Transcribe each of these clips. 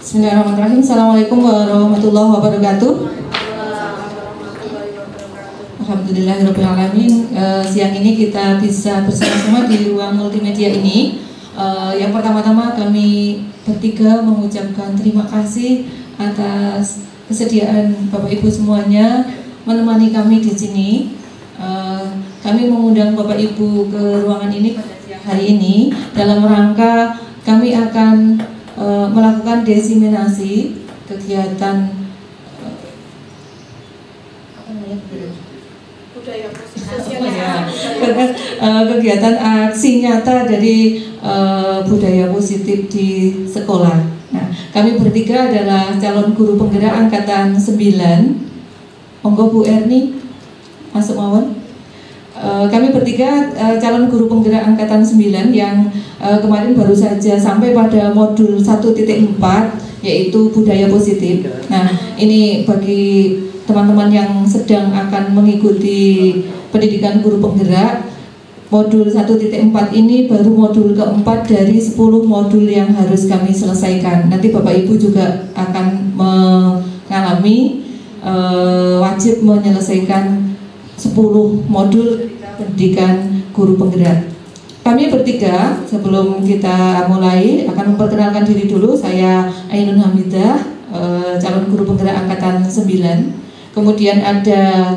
Bismillahirrahmanirrahim. Assalamualaikum warahmatullahi wabarakatuh. Alhamdulillahirrahmanirrahim. Siang ini kita bisa bersama-sama di ruang multimedia ini. Yang pertama-tama kami bertiga mengucapkan terima kasih atas kesediaan Bapak Ibu semuanya menemani kami di sini. Kami mengundang Bapak Ibu ke ruangan ini pada siang hari ini dalam rangka kami akan melakukan diseminasi kegiatan kegiatan aksi nyata dari budaya positif di sekolah. Nah, kami bertiga adalah calon guru penggerak angkatan 9. Monggo Bu Erni masuk mawon. Kami bertiga calon guru penggerak angkatan 9 yang kemarin baru saja sampai pada modul 1.4 yaitu budaya positif. Nah, ini bagi teman-teman yang sedang akan mengikuti pendidikan guru penggerak, modul 1.4 ini baru modul keempat dari 10 modul yang harus kami selesaikan. Nanti Bapak Ibu juga akan mengalami wajib menyelesaikan 10 modul pendidikan guru penggerak. Kami bertiga, sebelum kita mulai, akan memperkenalkan diri dulu. Saya Ainun Hamidah, calon guru penggerak angkatan 9. Kemudian ada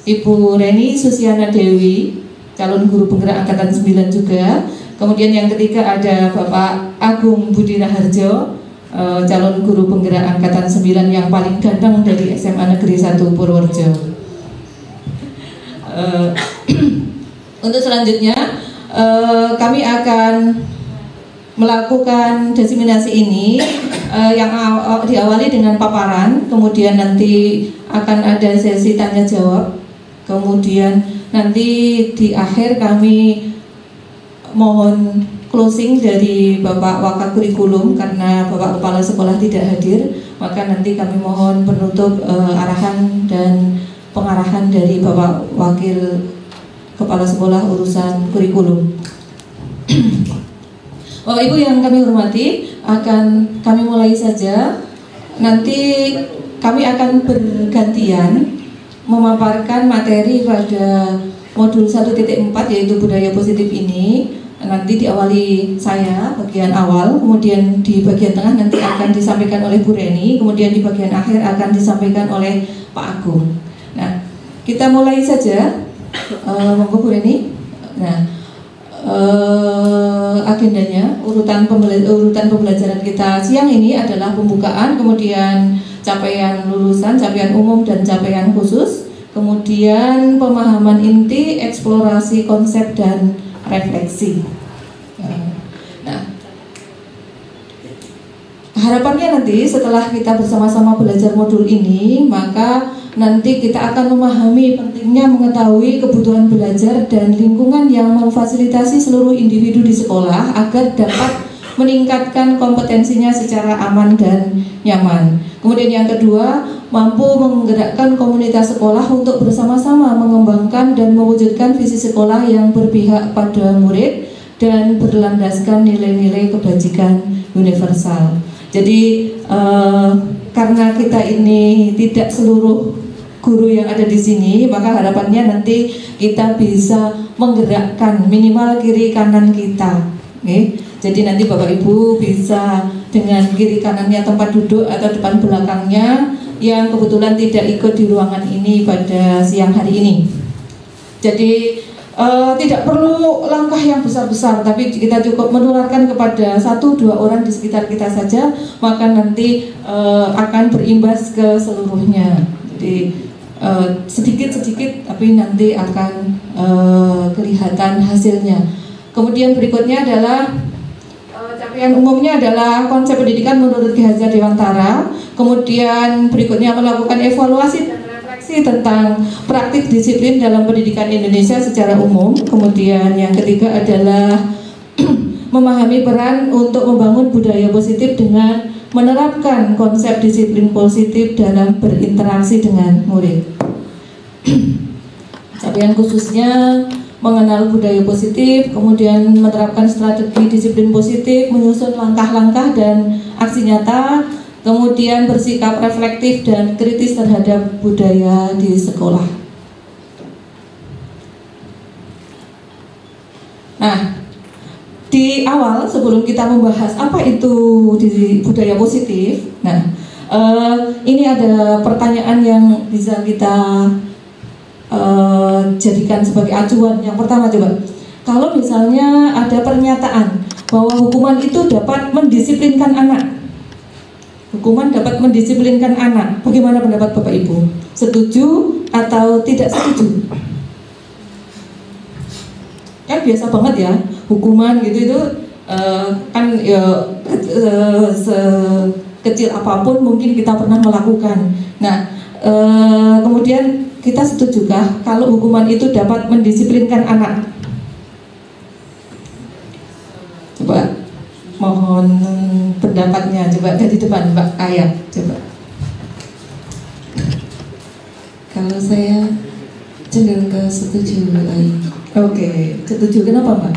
Ibu Reni Susiana Dewi, calon guru penggerak angkatan 9 juga. Kemudian yang ketiga ada Bapak Agung Budi Raharjo, calon guru penggerak angkatan 9 yang paling ganteng dari SMA Negeri 1 Purworejo. Untuk selanjutnya kami akan melakukan diseminasi ini yang diawali dengan paparan, kemudian nanti akan ada sesi tanya jawab, kemudian nanti di akhir kami mohon closing dari Bapak Wakakurikulum karena Bapak Kepala Sekolah tidak hadir, maka nanti kami mohon penutup arahan dan pengarahan dari Bapak Wakil Kepala Sekolah urusan kurikulum. Bapak Ibu yang kami hormati, akan kami mulai saja. Nanti kami akan bergantian memaparkan materi pada modul 1.4 yaitu budaya positif ini. Nanti diawali saya bagian awal, kemudian di bagian tengah nanti akan disampaikan oleh Bu Reni, kemudian di bagian akhir akan disampaikan oleh Pak Agung. Nah, kita mulai saja. Monggo Bu Reni. Nah, agendanya urutan pembelajaran kita siang ini adalah pembukaan, kemudian capaian lulusan, capaian umum dan capaian khusus, kemudian pemahaman inti, eksplorasi konsep dan refleksi. Nah, harapannya nanti setelah kita bersama-sama belajar modul ini, maka nanti kita akan memahami pentingnya mengetahui kebutuhan belajar dan lingkungan yang memfasilitasi seluruh individu di sekolah agar dapat meningkatkan kompetensinya secara aman dan nyaman. Kemudian yang kedua, mampu menggerakkan komunitas sekolah untuk bersama-sama mengembangkan dan mewujudkan visi sekolah yang berpihak pada murid dan berlandaskan nilai-nilai kebajikan universal. Jadi karena kita ini tidak seluruh guru yang ada di sini, maka harapannya nanti kita bisa menggerakkan minimal kiri kanan kita. Okay? Jadi nanti Bapak Ibu bisa dengan kiri kanannya tempat duduk atau depan belakangnya yang kebetulan tidak ikut di ruangan ini pada siang hari ini. Jadi tidak perlu langkah yang besar-besar, tapi kita cukup menularkan kepada 1-2 orang di sekitar kita saja, maka nanti akan berimbas ke seluruhnya. Jadi sedikit-sedikit tapi nanti akan kelihatan hasilnya. Kemudian berikutnya adalah capaian umumnya adalah konsep pendidikan menurut Ki Hajar Dewantara. Kemudian berikutnya melakukan evaluasi dan refleksi tentang praktik disiplin dalam pendidikan Indonesia secara umum. Kemudian yang ketiga adalah memahami peran untuk membangun budaya positif dengan menerapkan konsep disiplin positif dalam berinteraksi dengan murid. Capaian khususnya mengenal budaya positif, kemudian menerapkan strategi disiplin positif, menyusun langkah-langkah dan aksi nyata, kemudian bersikap reflektif dan kritis terhadap budaya di sekolah. Nah, di awal sebelum kita membahas apa itu di budaya positif, ini ada pertanyaan yang bisa kita jadikan sebagai acuan. Yang pertama, coba, kalau misalnya ada pernyataan bahwa hukuman itu dapat mendisiplinkan anak, hukuman dapat mendisiplinkan anak, bagaimana pendapat Bapak Ibu? Setuju atau tidak setuju? Kan biasa banget ya, hukuman gitu itu kan ya sekecil apapun mungkin kita pernah melakukan. Nah, kemudian kita setujukah kalau hukuman itu dapat mendisiplinkan anak? Coba mohon pendapatnya, coba dari depan Mbak Ayat, coba. Kalau saya cenderung ke setuju lagi. Oke, setuju. Kenapa Mbak?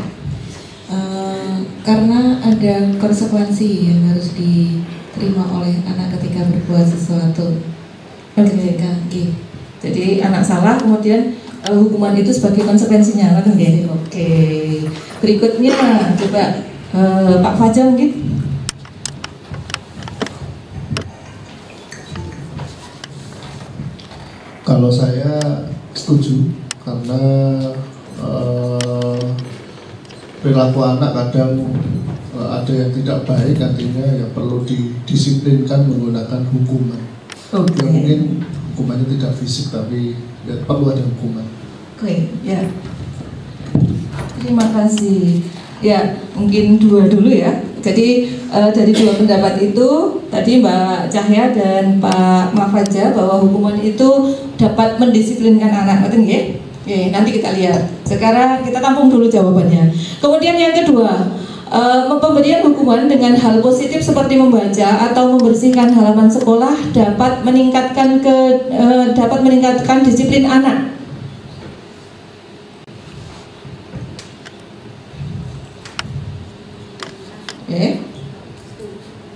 Karena ada konsekuensi yang harus diterima oleh anak ketika berbuat sesuatu. Oke. Jadi anak salah, kemudian hukuman itu sebagai konsekuensinya, kan? Oke. Berikutnya coba Pak Fajar mungkin. Kalau saya setuju, karena perilaku anak kadang ada yang tidak baik, artinya ya perlu didisiplinkan menggunakan hukuman. Ya mungkin hukumannya tidak fisik, tapi ya perlu ada hukuman. Oke, ya. Terima kasih. Ya, mungkin dua dulu ya. Jadi dari dua pendapat itu tadi Mbak Cahya dan Pak Mafaja bahwa hukuman itu dapat mendisiplinkan anak, betul nggih? Oke, nanti kita lihat. Sekarang kita tampung dulu jawabannya. Kemudian yang kedua, pemberian hukuman dengan hal positif seperti membaca atau membersihkan halaman sekolah dapat meningkatkan disiplin anak.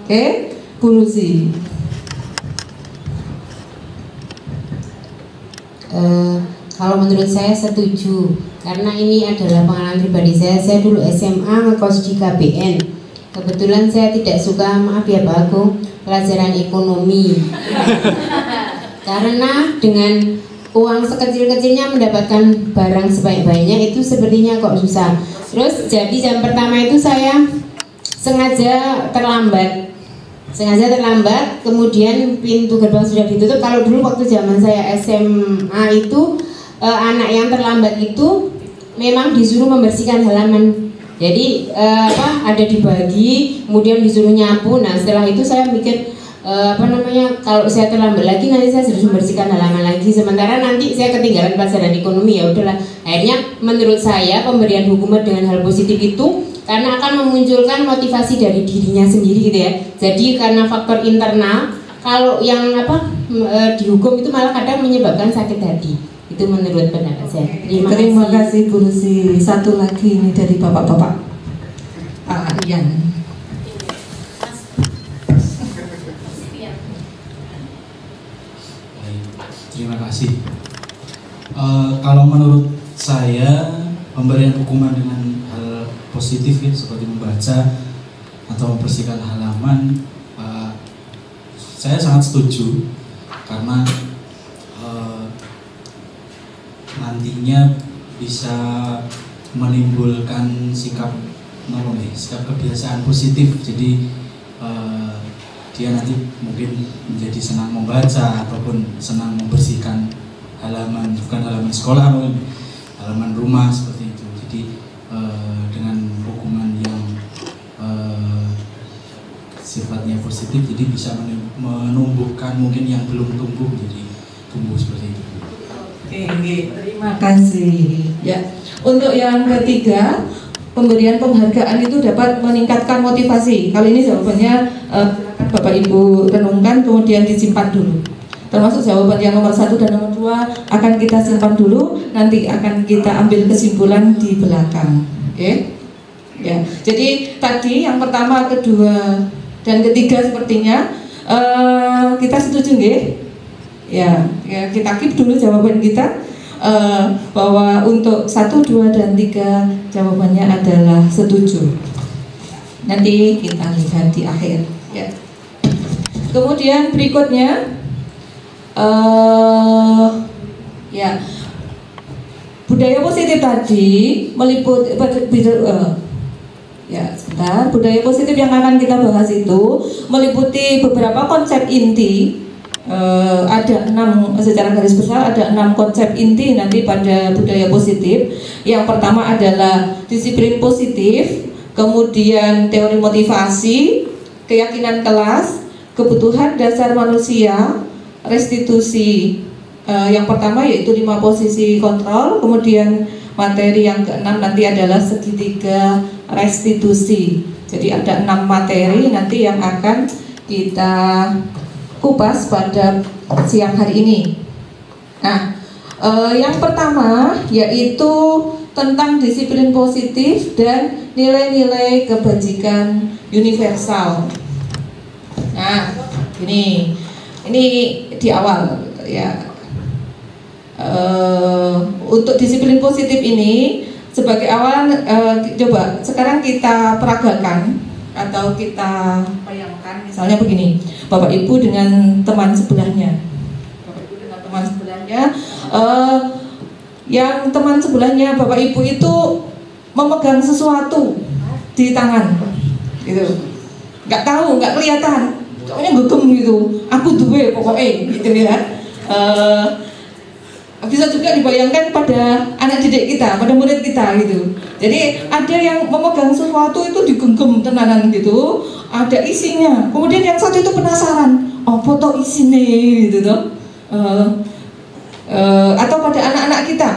Oke, Bu Lucy. Kalau menurut saya setuju, karena ini adalah pengalaman pribadi saya. Saya dulu SMA ngekos di KBN. Kebetulan saya tidak suka, maaf ya Pak Agung, pelajaran ekonomi. Karena dengan uang sekecil-kecilnya mendapatkan barang sebanyak-banyaknya itu sepertinya kok susah. Terus jadi jam pertama itu saya sengaja terlambat, kemudian pintu gerbang sudah ditutup. Kalau dulu waktu zaman saya SMA itu anak yang terlambat itu memang disuruh membersihkan halaman. Jadi ada dibagi, kemudian disuruh nyapu. Nah setelah itu saya mikir kalau saya terlambat lagi nanti saya harus membersihkan halaman lagi. Sementara nanti saya ketinggalan pelajaran ekonomi, ya udahlah. Akhirnya menurut saya pemberian hukuman dengan hal positif itu karena akan memunculkan motivasi dari dirinya sendiri gitu ya. Jadi karena faktor internal, kalau yang dihukum itu malah kadang menyebabkan sakit hati. Itu menurut pendapat saya. Terima kasih Bu Lucy. Satu lagi ini dari bapak-bapak. Pak Ian. Terima kasih. Kalau menurut saya pemberian hukuman dengan hal positif ya, seperti membaca atau membersihkan halaman, saya sangat setuju karena nantinya bisa menimbulkan sikap kebiasaan positif. Jadi dia nanti mungkin menjadi senang membaca ataupun senang membersihkan halaman, bukan halaman sekolah, mungkin halaman rumah seperti itu. Jadi dengan hukuman yang sifatnya positif, jadi bisa menumbuhkan mungkin yang belum tumbuh jadi tumbuh seperti itu. Oke, terima kasih. Ya, untuk yang ketiga, pemberian penghargaan itu dapat meningkatkan motivasi. Kalau ini jawabannya Bapak Ibu renungkan, kemudian disimpan dulu. termasuk jawaban yang nomor 1 dan nomor 2 akan kita simpan dulu, nanti akan kita ambil kesimpulan di belakang. Oke? Ya. Jadi tadi yang pertama, kedua, dan ketiga sepertinya kita setuju nggih? Ya, kita keep dulu jawaban kita bahwa untuk 1, 2, dan 3 jawabannya adalah setuju. Nanti kita lihat di akhir. Ya. Kemudian berikutnya. Ya, budaya positif tadi meliputi ya sebentar, budaya positif yang akan kita bahas itu meliputi beberapa konsep inti. Ada 6 secara garis besar, ada 6 konsep inti nanti pada budaya positif. Yang pertama adalah disiplin positif, kemudian teori motivasi, keyakinan kelas, kebutuhan dasar manusia, restitusi. Yang pertama yaitu 5 posisi kontrol, kemudian materi yang ke-6 nanti adalah segitiga restitusi. Jadi ada 6 materi nanti yang akan kita kupas pada siang hari ini. Nah, yang pertama yaitu tentang disiplin positif dan nilai-nilai kebajikan universal. Nah, ini di awal ya. Untuk disiplin positif ini sebagai awal, coba sekarang kita peragakan atau kita bayangkan, misalnya begini, Bapak Ibu dengan teman sebelahnya, yang teman sebelahnya Bapak Ibu itu memegang sesuatu di tangan, gitu, nggak tahu, nggak kelihatan, pokoknya gegem gitu, aku duwe pokoknya, gitu ya. Bisa juga dibayangkan pada anak didik kita, pada murid kita gitu. Jadi ada yang memegang sesuatu itu digenggam tenanan gitu, ada isinya. Kemudian yang satu itu penasaran, foto isinya gitu toh. Atau pada anak-anak kita,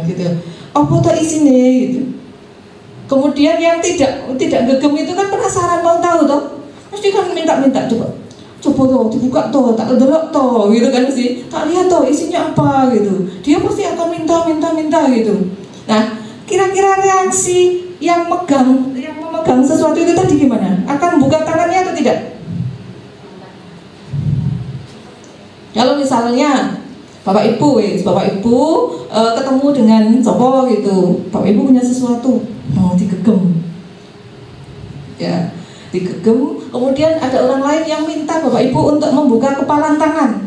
gitu. Foto isinya gitu. Kemudian yang tidak gegem itu kan penasaran, mau tahu toh, mesti kan minta coba toh, dibuka toh, tak delok toh, gitu kan mesti, tak lihat toh isinya apa gitu. Dia pasti akan minta gitu. Nah, kira-kira reaksi yang memegang sesuatu itu tadi gimana? Akan buka tangannya atau tidak? Kalau misalnya Bapak Ibu ketemu dengan sopo gitu, Bapak Ibu punya sesuatu, digegem, ya. Digegem, kemudian ada orang lain yang minta Bapak Ibu untuk membuka kepalan tangan.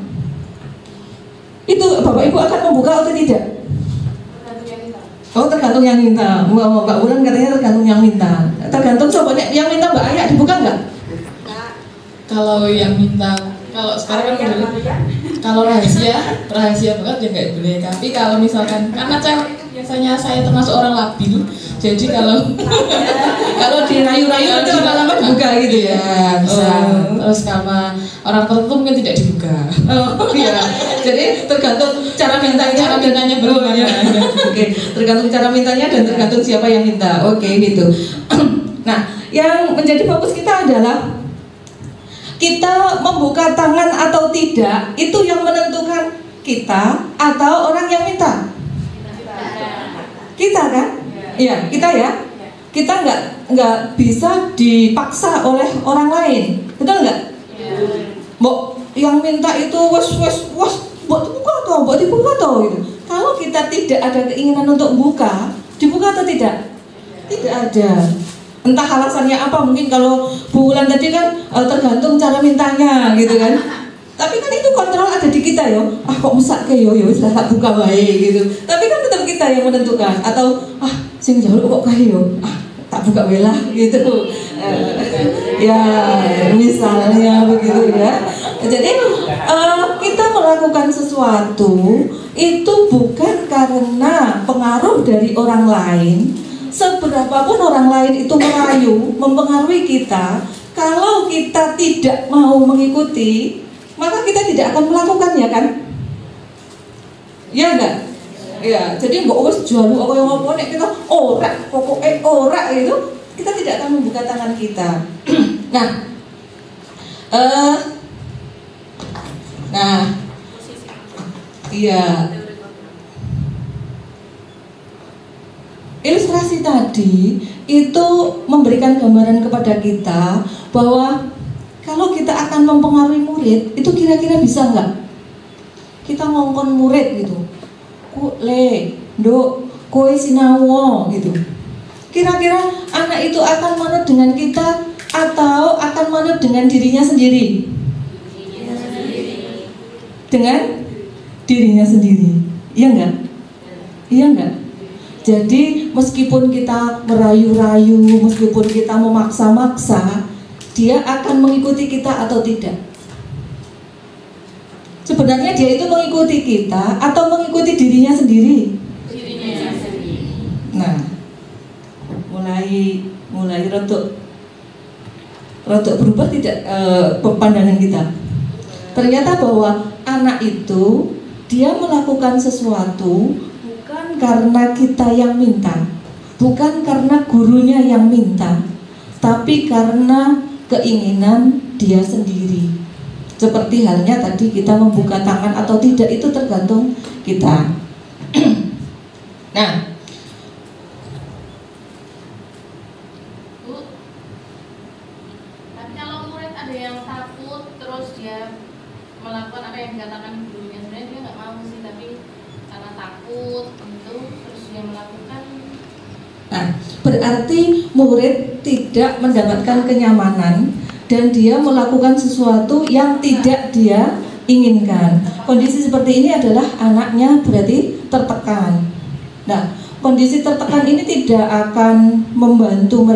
Itu Bapak Ibu akan membuka atau tidak? Tergantung yang minta. Mbak Bulan katanya tergantung yang minta. Tergantung coba yang minta Mbak Ayah dibuka nggak? Kalau yang minta, kalau sekarang kan kalau rahasia banget ya nggak boleh. Tapi kalau misalkan karena cewek biasanya saya termasuk orang labil, jadi kalau dirayu-rayu itu lama-lama dibuka gitu ya. Terus sama orang tertentu mungkin tidak dibuka. Iya. Jadi tergantung cara mintanya bagaimana. Oke, tergantung cara mintanya dan tergantung siapa yang minta. Oke, gitu. Nah, yang menjadi fokus kita adalah kita membuka tangan atau tidak itu yang menentukan kita atau orang yang minta. Kita kan? Iya, kita ya. Kita nggak bisa dipaksa oleh orang lain, betul nggak? Mbok yang minta itu wes buat dibuka toh gitu. Kalau kita tidak ada keinginan untuk dibuka atau tidak? Tidak ada. Entah alasannya apa, mungkin kalau Bu Wulan tadi kan tergantung cara mintanya gitu kan. Tapi kan itu kontrol ada di kita yo. Kok mesake yo sudah tak buka wae gitu. Tapi kan tetap kita yang menentukan, atau sing jauh kok kae yo. Tak buka wae lah gitu. Ya misalnya begitu ya. Jadi kita melakukan sesuatu itu bukan karena pengaruh dari orang lain. Seberapapun orang lain itu mempengaruhi kita, kalau kita tidak mau mengikuti, maka kita tidak akan melakukannya kan? Ya enggak? Ya, jadi mbok wis jual apa yang ngopo nek kita ora itu, kita tidak akan membuka tangan kita. Nah, Iya. Ilustrasi tadi itu memberikan gambaran kepada kita bahwa kalau kita akan mempengaruhi murid, itu kira-kira bisa nggak? Kita ngongkon murid gitu, le, do, koe sinawo gitu. Kira-kira anak itu akan manut dengan kita atau akan manut dengan dirinya sendiri? Dengan dirinya sendiri, iya nggak? Iya nggak? Jadi meskipun kita merayu-rayu, meskipun kita memaksa-maksa, dia akan mengikuti kita atau tidak? Sebenarnya dia itu mengikuti kita atau mengikuti dirinya sendiri? Dirinya sendiri. Nah, mulai rotok berubah tidak pandangan kita. Ternyata bahwa anak itu dia melakukan sesuatu bukan karena kita yang minta, bukan karena gurunya yang minta, tapi karena keinginan dia sendiri. Seperti halnya tadi kita membuka tangan atau tidak itu tergantung kita. Nah, Bu, tapi kalau murid ada yang takut terus dia melakukan apa yang dikatakan gurunya, sebenarnya dia nggak mau sih, tapi karena takut itu terus dia melakukan. nah, berarti murid tidak mendapatkan kenyamanan dan dia melakukan sesuatu yang tidak dia inginkan. Kondisi seperti ini adalah anaknya berarti tertekan. Nah, kondisi tertekan ini tidak akan membantu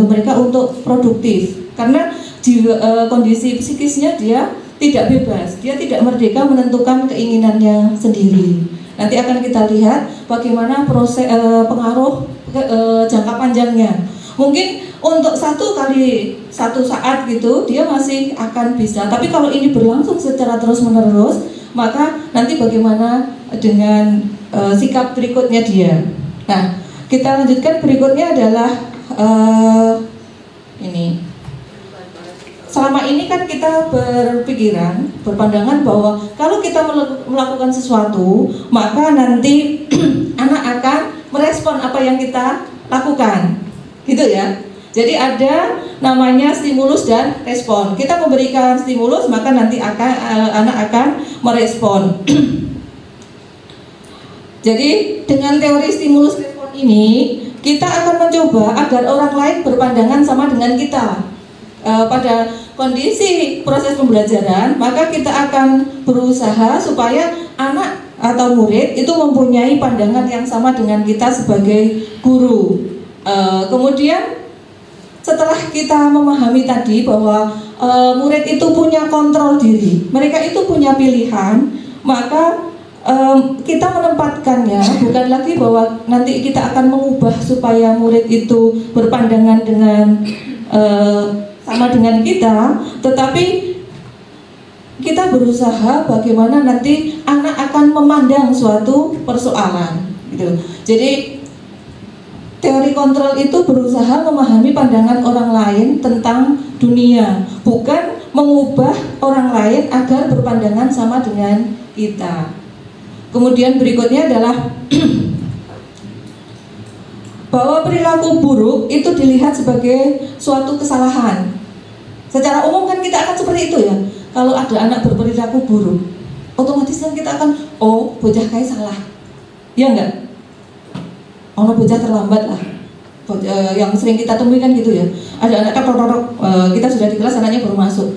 mereka untuk produktif karena di kondisi psikisnya dia tidak bebas, dia tidak merdeka menentukan keinginannya sendiri. Nanti akan kita lihat bagaimana proses pengaruh jangka panjangnya. Mungkin untuk satu saat gitu dia masih akan bisa, tapi kalau ini berlangsung secara terus menerus, maka nanti bagaimana dengan sikap berikutnya dia. Nah, kita lanjutkan, berikutnya adalah ini. Selama ini kan kita berpandangan bahwa kalau kita melakukan sesuatu, maka nanti anak akan merespon apa yang kita lakukan, gitu ya. Jadi ada namanya stimulus dan respon. Kita memberikan stimulus, maka nanti anak akan merespon. Jadi dengan teori stimulus respon ini, kita akan mencoba agar orang lain berpandangan sama dengan kita. Pada kondisi proses pembelajaran, maka kita akan berusaha supaya anak atau murid itu mempunyai pandangan yang sama dengan kita sebagai guru. Kemudian setelah kita memahami tadi bahwa murid itu punya kontrol diri, mereka itu punya pilihan, maka kita menempatkannya bukan lagi bahwa nanti kita akan mengubah supaya murid itu berpandangan dengan sama dengan kita, tetapi kita berusaha bagaimana nanti anak akan memandang suatu persoalan, gitu. Jadi teori kontrol itu berusaha memahami pandangan orang lain tentang dunia, bukan mengubah orang lain agar berpandangan sama dengan kita. Kemudian berikutnya adalah bahwa perilaku buruk itu dilihat sebagai suatu kesalahan. Secara umum kan kita akan seperti itu ya. Kalau ada anak berperilaku buruk, otomatis kan kita akan, oh bocah kayak salah, ya enggak? Ono bocah terlambat lah. Yang sering kita temui kan gitu ya. Ada anak kita sudah di kelas, anaknya baru masuk.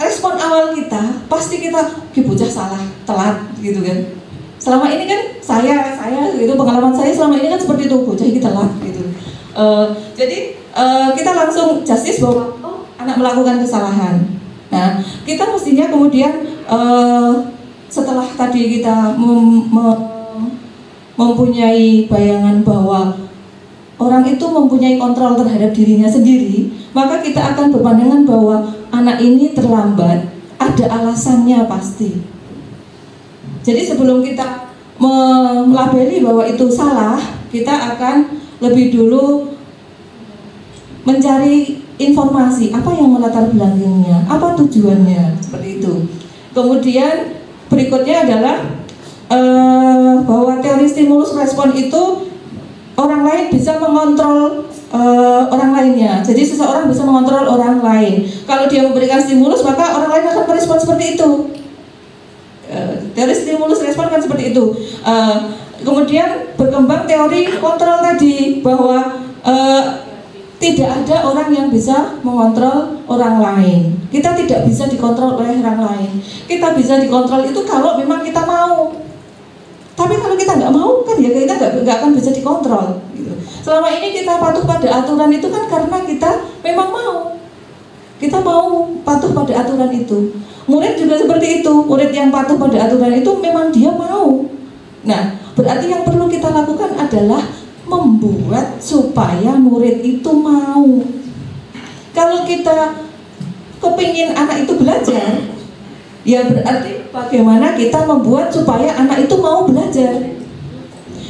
Respon awal kita pasti kita, bocah salah, telat gitu kan. Selama ini kan saya itu pengalaman saya selama ini kan seperti itu, bocah ini telat gitu. Jadi kita langsung justice bahwa anak melakukan kesalahan. Nah, kita mestinya kemudian setelah tadi kita mempunyai bayangan bahwa orang itu mempunyai kontrol terhadap dirinya sendiri, maka kita akan berpandangan bahwa anak ini terlambat, ada alasannya pasti. Jadi sebelum kita melabeli bahwa itu salah, kita akan lebih dulu mencari informasi apa yang melatar belakangnya, apa tujuannya, seperti itu. Kemudian berikutnya adalah bahwa teori stimulus respon itu orang lain bisa mengontrol orang lainnya. Jadi seseorang bisa mengontrol orang lain. Kalau dia memberikan stimulus, maka orang lain akan merespon seperti itu. Teori stimulus respon kan seperti itu. Kemudian berkembang teori kontrol tadi, bahwa tidak ada orang yang bisa mengontrol orang lain. Kita tidak bisa dikontrol oleh orang lain. Kita bisa dikontrol itu kalau memang kita mau. Tapi kalau kita nggak mau kan ya kita nggak akan bisa dikontrol. Gitu. Selama ini kita patuh pada aturan itu kan karena kita memang mau. Kita mau patuh pada aturan itu. Murid juga seperti itu. Murid yang patuh pada aturan itu memang dia mau. Nah, berarti yang perlu kita lakukan adalah membuat supaya murid itu mau. Kalau kita kepingin anak itu belajar, ya berarti bagaimana kita membuat supaya anak itu mau belajar.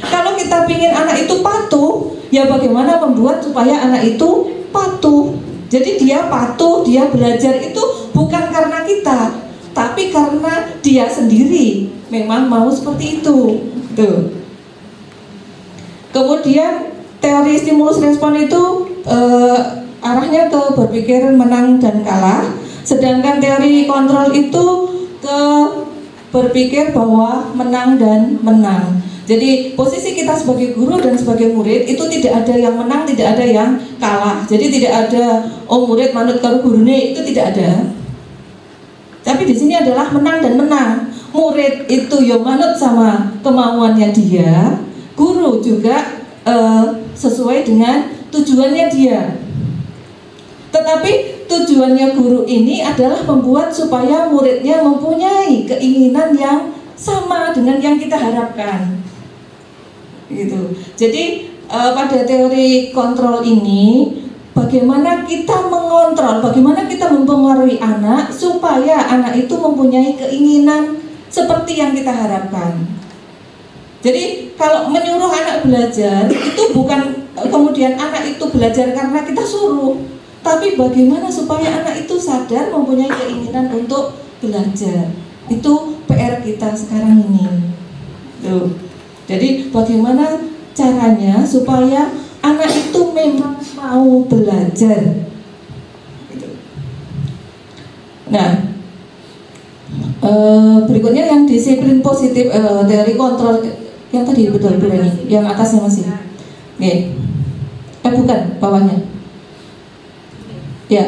Kalau kita pingin anak itu patuh, ya bagaimana membuat supaya anak itu patuh. Jadi dia patuh, dia belajar itu bukan karena kita, tapi karena dia sendiri memang mau seperti itu. Tuh. Kemudian teori stimulus respon itu arahnya ke berpikir menang dan kalah, sedangkan teori kontrol itu ke berpikir bahwa menang dan menang. Jadi posisi kita sebagai guru dan sebagai murid itu tidak ada yang menang, tidak ada yang kalah. Jadi tidak ada murid manut karo gurune, itu tidak ada. Tapi di sini adalah menang dan menang. Murid itu yo manut sama kemauannya dia, guru juga sesuai dengan tujuannya dia. Tetapi tujuannya guru ini adalah membuat supaya muridnya mempunyai keinginan yang sama dengan yang kita harapkan. Gitu. Jadi pada teori kontrol ini, bagaimana kita mengontrol, bagaimana kita mempengaruhi anak supaya anak itu mempunyai keinginan seperti yang kita harapkan. Jadi kalau menyuruh anak belajar itu bukan kemudian anak itu belajar karena kita suruh, tapi bagaimana supaya anak itu sadar mempunyai keinginan untuk belajar. Itu PR kita sekarang ini. Tuh. Jadi bagaimana caranya supaya anak itu memang mau belajar. Nah, berikutnya yang disiplin positif, teori kontrol yang tadi betul ini, yang atasnya masih. Oke. Bukan, bawahnya. Ya.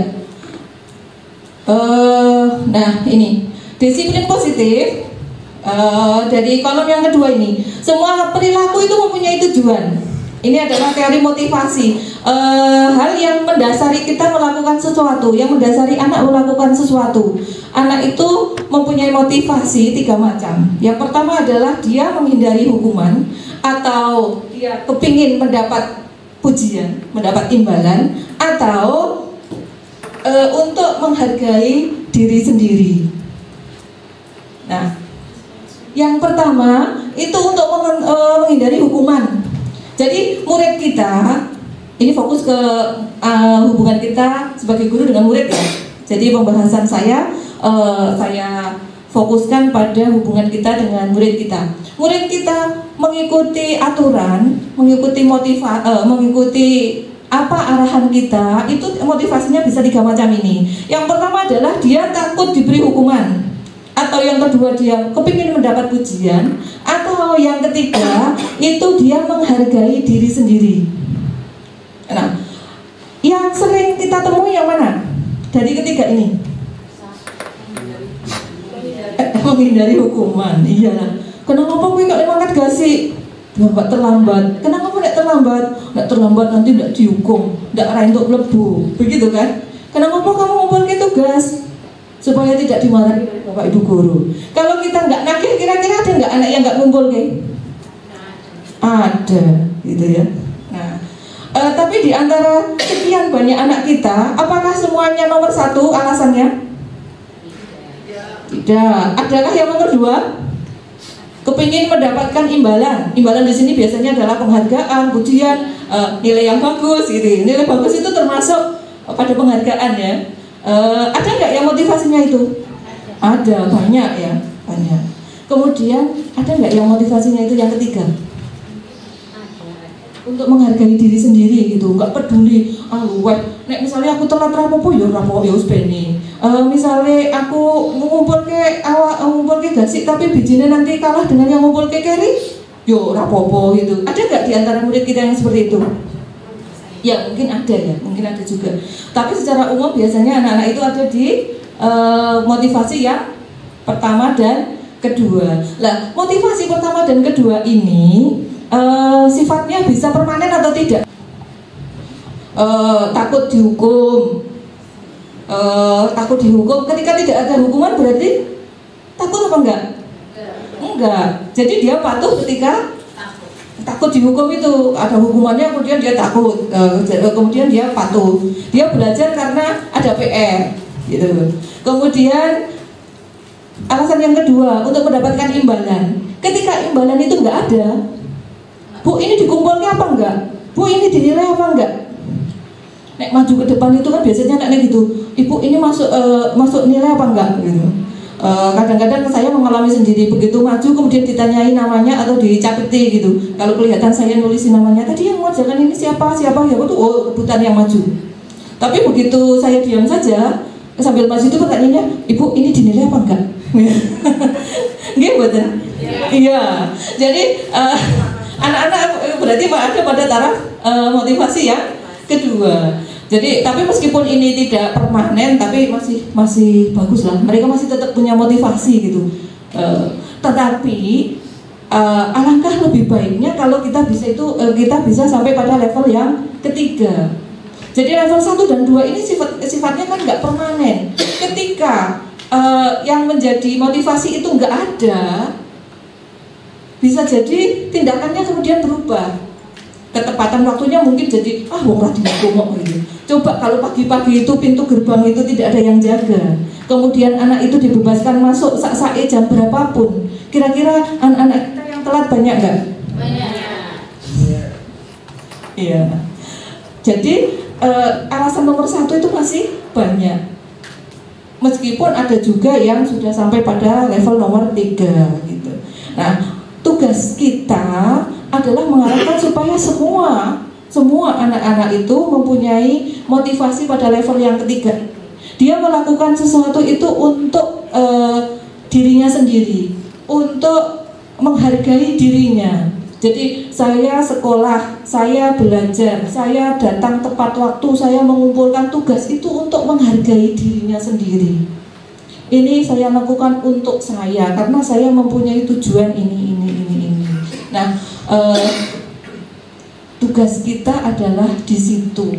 Nah, ini disiplin positif. Dari kolom yang kedua ini, semua perilaku itu mempunyai tujuan. Ini adalah teori motivasi, hal yang mendasari kita melakukan sesuatu, yang mendasari anak melakukan sesuatu. Anak itu mempunyai motivasi 3 macam. Yang pertama adalah dia menghindari hukuman, atau dia kepingin mendapat pujian, mendapat imbalan, atau untuk menghargai diri sendiri. Nah, yang pertama itu untuk menghindari hukuman. Jadi murid kita, ini fokus ke hubungan kita sebagai guru dengan murid ya. Jadi pembahasan saya fokuskan pada hubungan kita dengan murid kita. Murid kita mengikuti aturan, mengikuti apa arahan kita, itu motivasinya bisa 3 macam ini. Yang pertama adalah dia takut diberi hukuman, atau yang kedua dia kepingin mendapat pujian, atau yang ketiga itu dia menghargai diri sendiri. Nah, yang sering kita temui yang mana dari ketiga ini? Menghindari hukuman. Iya. Kenapa kowe kok mangkat gasi? Nggak terlambat. Kenapa nggak terlambat? Nggak terlambat nanti nggak dihukum, nggak rentuk lebu, begitu kan? Kenapa kamu ngumpulkan tugas? Supaya tidak dimarahi oleh bapak ibu guru. Kalau kita nggak nagih, kira-kira ada nggak anak yang nggak ngumpul kan? Ada, gitu ya. Nah, tapi di antara sekian banyak anak kita, apakah semuanya nomor 1 alasannya? Tidak. Adakah yang nomor 2? Kepingin mendapatkan imbalan. Imbalan di sini biasanya adalah penghargaan, pujian, nilai yang bagus, gitu. Nilai bagus itu termasuk pada penghargaan ya. Ada nggak yang motivasinya itu? Ada, banyak ya, banyak. Kemudian ada nggak yang motivasinya itu yang ketiga? Untuk menghargai diri sendiri gitu, nggak peduli nek misalnya aku telat rapopo ya wis beni. Misalnya aku ngumpul ke gasik tapi bijinya nanti kalah dengan yang ngumpul ke carry, yo rapopo gitu. Ada nggak di antara murid kita yang seperti itu? Ya mungkin ada juga. Tapi secara umum biasanya anak-anak itu ada di motivasi yang pertama dan kedua. Lah, motivasi pertama dan kedua ini sifatnya bisa permanen atau tidak? Takut dihukum. Takut dihukum. Ketika tidak ada hukuman berarti takut apa enggak? Enggak. Jadi dia patuh ketika takut dihukum itu. Ada hukumannya kemudian dia takut. Kemudian dia patuh. Dia belajar karena ada PR gitu. Kemudian alasan yang kedua untuk mendapatkan imbalan. Ketika imbalan itu enggak ada, Bu ini dikumpulnya apa enggak? Bu ini dinilai apa enggak? Nek maju ke depan itu kan biasanya anaknya gitu, Ibu ini masuk nilai apa enggak? Gitu. Kadang-kadang saya mengalami sendiri, begitu maju kemudian ditanyai namanya atau dicateti gitu. Kalau kelihatan saya nulisin namanya, tadi yang mengerjakan ini siapa ya, aku tuh rebutan yang maju. Tapi begitu saya diam saja sambil maju itu pertanyaannya, Ibu ini dinilai apa enggak? Nggih mboten? Iya. Jadi anak-anak berarti ada pada taraf motivasi yang kedua. Jadi tapi meskipun ini tidak permanen tapi masih bagus lah. Mereka masih tetap punya motivasi gitu. Tetapi alangkah lebih baiknya kalau kita bisa sampai pada level yang ketiga. Jadi level 1 dan 2 ini sifatnya kan nggak permanen. Ketika yang menjadi motivasi itu nggak ada, bisa jadi tindakannya kemudian berubah. Ketepatan waktunya mungkin jadi wong ra dihukum gitu. Coba kalau pagi-pagi itu pintu gerbang itu tidak ada yang jaga, kemudian anak itu dibebaskan masuk sak-sake jam berapapun, kira-kira anak-anak kita yang telat banyak nggak? Banyak. Iya. Jadi alasan nomor 1 itu masih banyak. Meskipun ada juga yang sudah sampai pada level nomor 3 gitu. Nah, tugas kita adalah mengarahkan supaya semua anak-anak itu mempunyai motivasi pada level yang ketiga. Dia melakukan sesuatu itu untuk dirinya sendiri, untuk menghargai dirinya. Jadi saya sekolah, saya belajar, saya datang tepat waktu, saya mengumpulkan tugas itu untuk menghargai dirinya sendiri. Ini saya lakukan untuk saya karena saya mempunyai tujuan ini. Nah, tugas kita adalah di situ,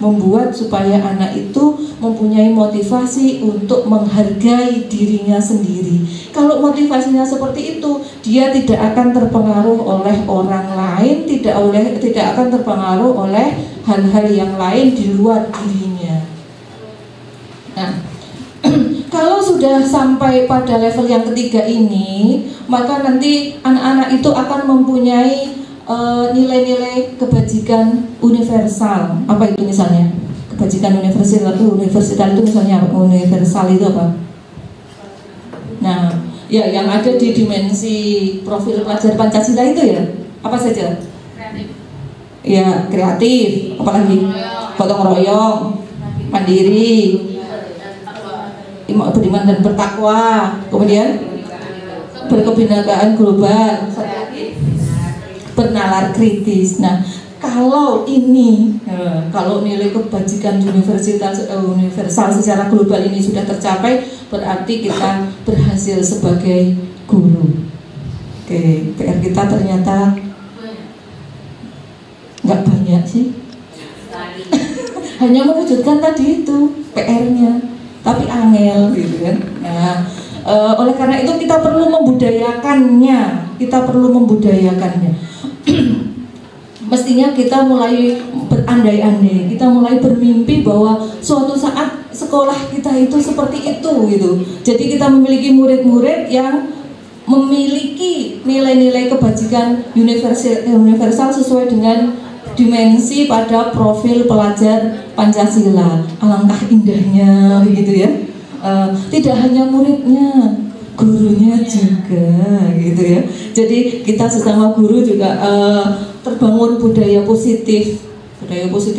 membuat supaya anak itu mempunyai motivasi untuk menghargai dirinya sendiri. Kalau motivasinya seperti itu, dia tidak akan terpengaruh oleh orang lain, tidak akan terpengaruh oleh hal-hal yang lain di luar dirinya. Nah, kalau sudah sampai pada level yang ketiga ini, maka nanti anak-anak itu akan mempunyai nilai-nilai kebajikan universal. Apa itu misalnya? Kebajikan universal itu misalnya apa? Universal itu apa? Nah, ya yang ada di dimensi profil pelajar Pancasila itu ya, apa saja? Kreatif. Ya, kreatif, apalagi? Gotong royong, mandiri, beriman dan bertakwa, kemudian berkebinekaan global, bernalar kritis. Nah, kalau nilai kebajikan universal secara global ini sudah tercapai, berarti kita berhasil sebagai guru. Oke, PR kita ternyata nggak banyak sih. Hanya mewujudkan tadi itu PR-nya, tapi angel gitu kan. Nah, oleh karena itu kita perlu membudayakannya. Mestinya kita mulai berandai-andai, kita mulai bermimpi bahwa suatu saat sekolah kita itu seperti itu gitu. Jadi kita memiliki murid-murid yang memiliki nilai-nilai kebajikan universal sesuai dengan dimensi pada profil pelajar Pancasila. Alangkah indahnya begitu ya. Tidak hanya muridnya, gurunya juga, gitu ya. Jadi kita sesama guru juga terbangun budaya positif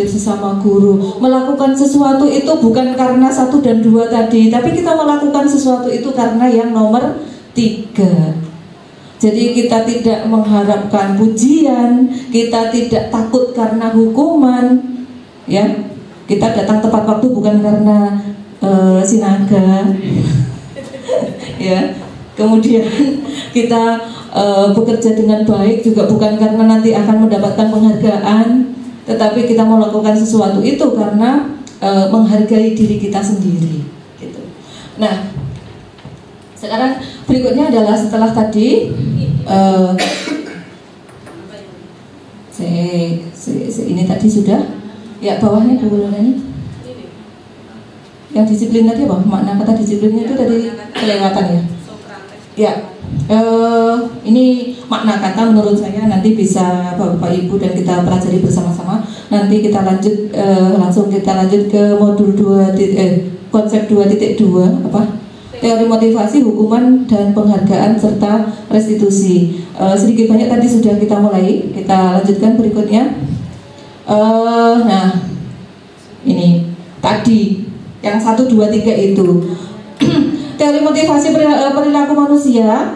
sesama guru. Melakukan sesuatu itu bukan karena 1 dan 2 tadi, tapi kita melakukan sesuatu itu karena yang nomor 3. Jadi kita tidak mengharapkan pujian, kita tidak takut karena hukuman, ya. Kita datang tepat waktu bukan karena sinaga, ya. Kemudian kita bekerja dengan baik juga bukan karena nanti akan mendapatkan penghargaan, tetapi kita melakukan sesuatu itu karena menghargai diri kita sendiri, gitu. Nah, sekarang berikutnya adalah setelah tadi ini tadi sudah, ya bawahnya dulu ini. Yang disiplin tadi apa? Makna kata disiplinnya itu tadi kelewatan ya. Ya, ini makna kata menurut saya nanti bisa Bapak Ibu dan kita pelajari bersama-sama. Nanti kita lanjut langsung kita lanjut ke modul 2 konsep 2.2 apa? Teori motivasi, hukuman dan penghargaan serta restitusi. Sedikit banyak tadi sudah kita mulai. Kita lanjutkan berikutnya. Nah, ini tadi yang 1, 2, 3 itu. Teori motivasi perilaku manusia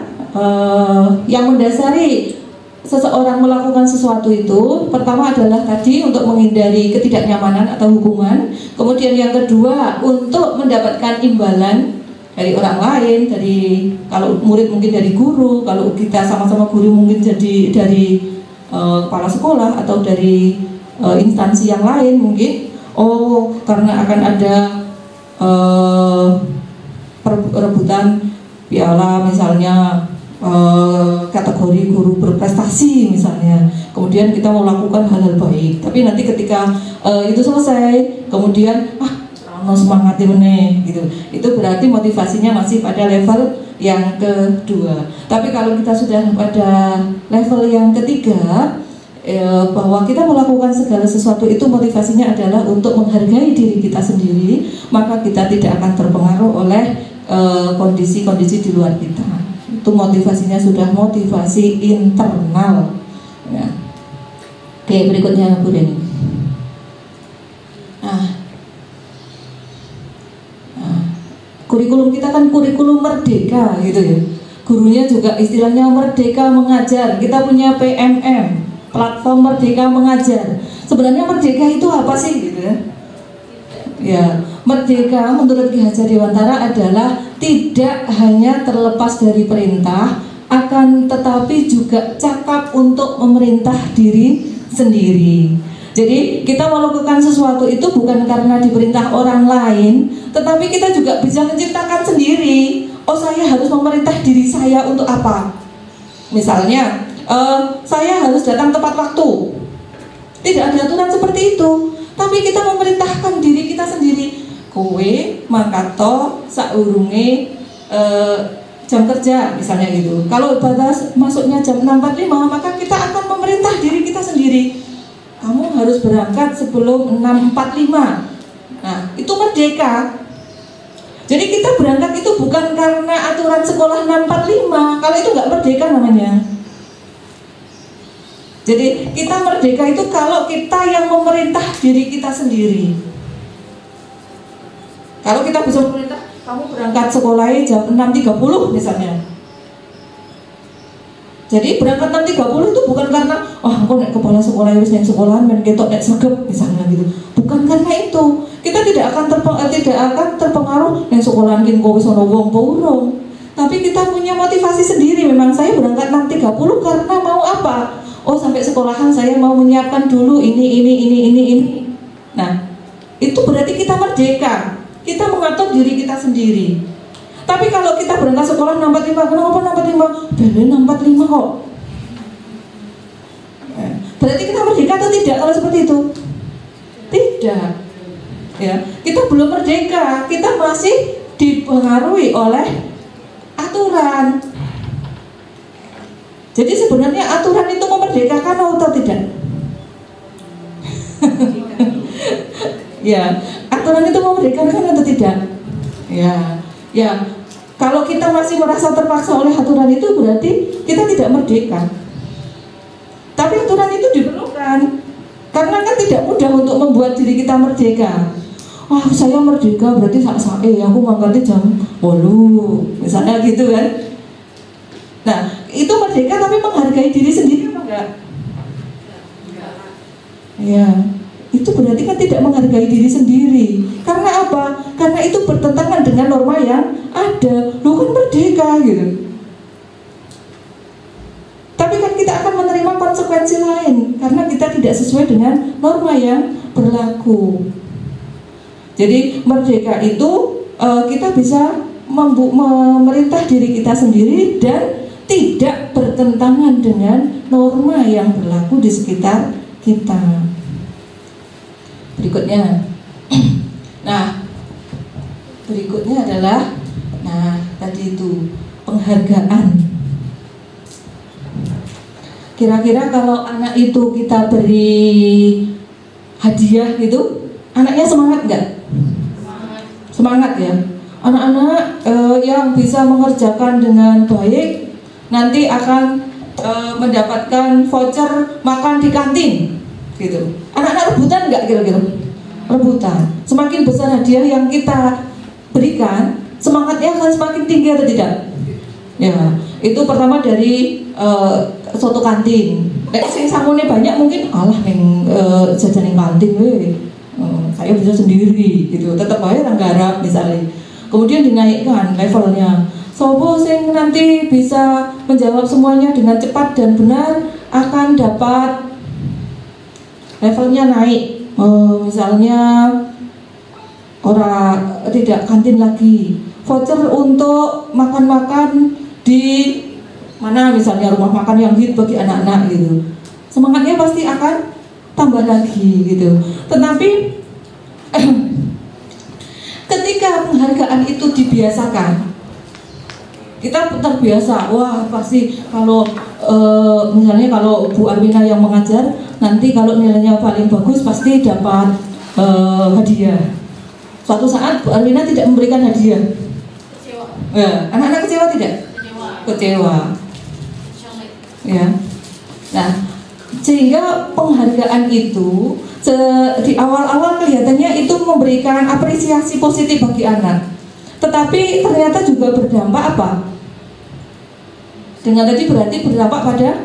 yang mendasari seseorang melakukan sesuatu itu, pertama adalah tadi untuk menghindari ketidaknyamanan atau hukuman. Kemudian yang kedua untuk mendapatkan imbalan dari orang lain, dari kalau murid mungkin dari guru, kalau kita sama-sama guru mungkin jadi dari kepala sekolah atau dari instansi yang lain mungkin. Oh, karena akan ada perebutan piala misalnya, kategori guru berprestasi misalnya, kemudian kita mau lakukan hal-hal baik, tapi nanti ketika itu selesai kemudian semangat ini gitu, itu berarti motivasinya masih pada level yang kedua. Tapi kalau kita sudah pada level yang ketiga, bahwa kita melakukan segala sesuatu itu motivasinya adalah untuk menghargai diri kita sendiri, maka kita tidak akan terpengaruh oleh kondisi-kondisi di luar kita. Itu motivasinya sudah motivasi internal, ya. Oke, berikutnya Bu Reni. Kurikulum kita kan kurikulum merdeka gitu ya. Gurunya juga istilahnya merdeka mengajar. Kita punya PMM, platform merdeka mengajar. Sebenarnya merdeka itu apa sih gitu ya? Ya, merdeka menurut Ki Hajar Dewantara adalah tidak hanya terlepas dari perintah, akan tetapi juga cakap untuk memerintah diri sendiri. Jadi kita melakukan sesuatu itu bukan karena diperintah orang lain, tetapi kita juga bisa menciptakan sendiri. Oh, saya harus memerintah diri saya untuk apa? Misalnya, saya harus datang tepat waktu. Tidak ada aturan seperti itu, tapi kita memerintahkan diri kita sendiri. Kowe mangkato saurunge jam kerja misalnya gitu. Kalau batas masuknya jam 6.45, maka kita akan memerintah diri kita sendiri. Kamu harus berangkat sebelum 6.45. Nah, itu merdeka. Jadi kita berangkat itu bukan karena aturan sekolah 6.45. Kalau itu nggak merdeka namanya. Jadi kita merdeka itu kalau kita yang memerintah diri kita sendiri. Kalau kita bisa memerintah, kamu berangkat sekolahnya jam 6.30 misalnya. Jadi berangkat 6.30 itu bukan karena aku nek kepala sekolah wis nek sekolahan men ketok nek sregep misalnya gitu. Bukan karena itu. Kita tidak akan terpengaruh nek sekolahan kin kowe wis ono wong apa urung. Tapi kita punya motivasi sendiri. Memang saya berangkat 6.30 karena mau apa? Oh, sampai sekolahan saya mau menyiapkan dulu ini. Nah, itu berarti kita merdeka. Kita mengatur diri kita sendiri. Tapi kalau kita berangkat sekolah 6.45, kenapa 6.45? Beli 6.45 kok. Berarti kita merdeka atau tidak kalau seperti itu? Tidak. Ya, kita belum merdeka. Kita masih dipengaruhi oleh aturan. Jadi sebenarnya aturan itu memerdekakan atau tidak? Ya, aturan itu memerdekakan atau tidak? Ya, Kalau kita masih merasa terpaksa oleh aturan itu, berarti kita tidak merdeka. Tapi aturan itu diperlukan, karena kan tidak mudah untuk membuat diri kita merdeka. Wah, saya merdeka berarti aku mangkatnya jam 8, misalnya gitu kan. Nah, itu merdeka tapi menghargai diri sendiri apa enggak? Ya, itu berarti kan tidak menghargai diri sendiri. Karena apa? Karena itu bertentangan dengan norma yang ada. Lu kan merdeka gitu. Tapi kan kita akan menerima konsekuensi lain karena kita tidak sesuai dengan norma yang berlaku. Jadi merdeka itu kita bisa memerintah diri kita sendiri dan tidak bertentangan dengan norma yang berlaku di sekitar kita. Berikutnya, nah berikutnya adalah, tadi itu penghargaan. Kira-kira kalau anak itu kita beri hadiah gitu, anaknya semangat nggak? Semangat ya. Anak-anak yang bisa mengerjakan dengan baik nanti akan mendapatkan voucher makan di kantin, gitu. Anak-anak rebutan nggak kira-kira? Rebutan. Semakin besar hadiah yang kita berikan, semangatnya akan semakin tinggi atau tidak? Ya, itu pertama dari suatu kantin. Sing sangune banyak mungkin neng jajan ning kantin saya bisa sendiri gitu. Tetap aja nggarap misalnya. Kemudian dinaikkan levelnya. Sopo sing nanti bisa menjawab semuanya dengan cepat dan benar akan dapat levelnya naik. Misalnya orang tidak kantin lagi, voucher untuk makan-makan di mana misalnya rumah makan yang hit bagi anak-anak gitu. Semangatnya pasti akan tambah lagi gitu. Tetapi ketika penghargaan itu dibiasakan, kita terbiasa, wah pasti kalau misalnya kalau Bu Armina yang mengajar, nanti kalau nilainya paling bagus pasti dapat hadiah. Suatu saat Bu Armina tidak memberikan hadiah. Kecewa. Ya, anak-anak kecewa tidak? Kecewa. Ya. Nah, sehingga penghargaan itu di awal-awal kelihatannya itu memberikan apresiasi positif bagi anak. Tetapi ternyata juga berdampak apa? Dengan tadi berarti berdampak pada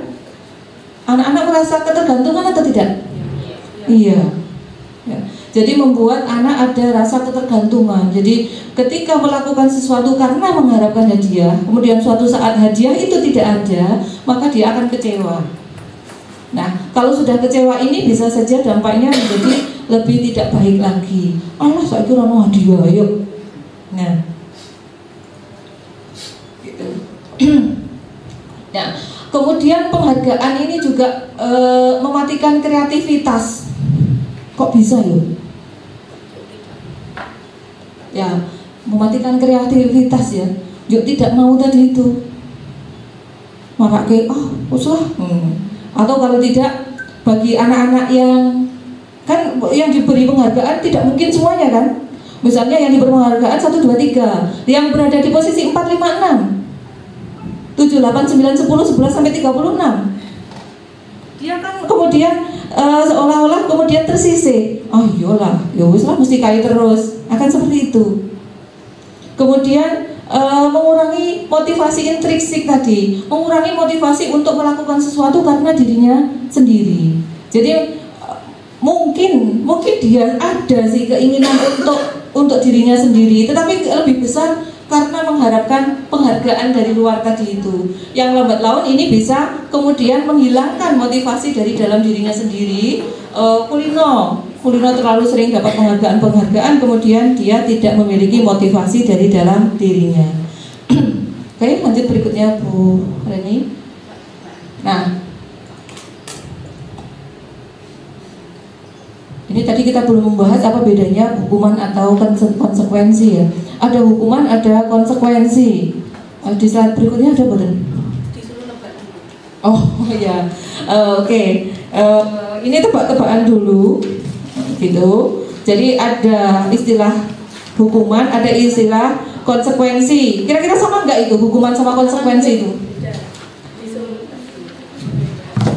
anak-anak merasa ketergantungan atau tidak? Iya. Ya. Jadi membuat anak ada rasa ketergantungan. Jadi ketika melakukan sesuatu karena mengharapkan hadiah, kemudian suatu saat hadiah itu tidak ada, maka dia akan kecewa. Nah, kalau sudah kecewa ini bisa saja dampaknya menjadi lebih tidak baik lagi. Allah, saya kira mau hadiah, yuk. Nah, gitu. Nah, kemudian penghargaan ini juga mematikan kreativitas. Kok bisa yuk? Ya, mematikan kreativitas ya. Yuk tidak mau tadi itu. Maka usah. Atau kalau tidak, bagi anak-anak yang kan yang diberi penghargaan tidak mungkin semuanya kan. Misalnya yang diberi penghargaan 1, 2, 3, yang berada di posisi 4, 5, 6, 7, 8, 9, 10, 11 sampai 36. Dia kan kemudian seolah-olah kemudian tersisih. Oh iyalah, ya wis lah mesti kaya terus. Akan seperti itu. Kemudian mengurangi motivasi intrinsik tadi, mengurangi motivasi untuk melakukan sesuatu karena dirinya sendiri. Jadi mungkin dia ada sih keinginan untuk dirinya sendiri, tetapi lebih besar karena mengharapkan penghargaan dari luar tadi itu. Yang lambat laun ini bisa kemudian menghilangkan motivasi dari dalam dirinya sendiri. Kulino terlalu sering dapat penghargaan, kemudian dia tidak memiliki motivasi dari dalam dirinya. Oke, lanjut berikutnya Bu Reni. Nah, ini tadi kita belum membahas apa bedanya hukuman atau konsekuensi ya. Ada hukuman, ada konsekuensi. Di slide berikutnya ada betul? Oh ya, oke. Ini tebak-tebakan dulu, gitu. Jadi ada istilah hukuman, ada istilah konsekuensi. Kira-kira sama nggak itu hukuman sama konsekuensi itu?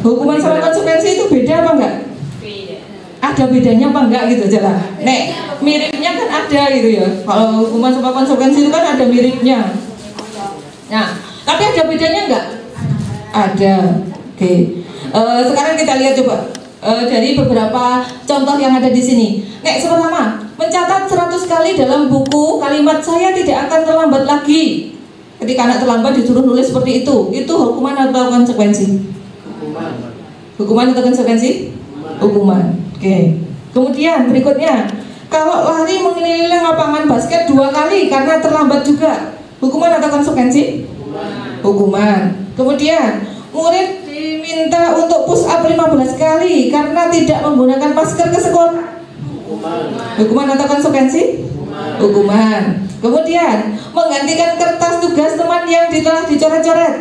Hukuman sama konsekuensi itu beda apa enggak? Beda. Ada bedanya apa enggak gitu aja lah. Nek miripnya kan ada gitu ya. Kalau hukuman sama konsekuensi itu kan ada miripnya. Nah, tapi ada bedanya enggak? Ada. Oke. Sekarang kita lihat coba dari beberapa contoh yang ada di sini. Nek pertama, mencatat 100 kali dalam buku kalimat saya tidak akan terlambat lagi. Ketika anak terlambat disuruh nulis seperti itu hukuman atau konsekuensi? Hukuman atau konsekuensi? Hukuman. Oke. Kemudian berikutnya, kalau lari mengelilingi lapangan basket 2 kali karena terlambat juga, hukuman atau konsekuensi? Hukuman. Kemudian murid diminta untuk push up 15 kali karena tidak menggunakan masker ke sekolah. Hukuman atau konsekuensi? Hukuman. Kemudian menggantikan kertas tugas teman yang telah dicoret-coret.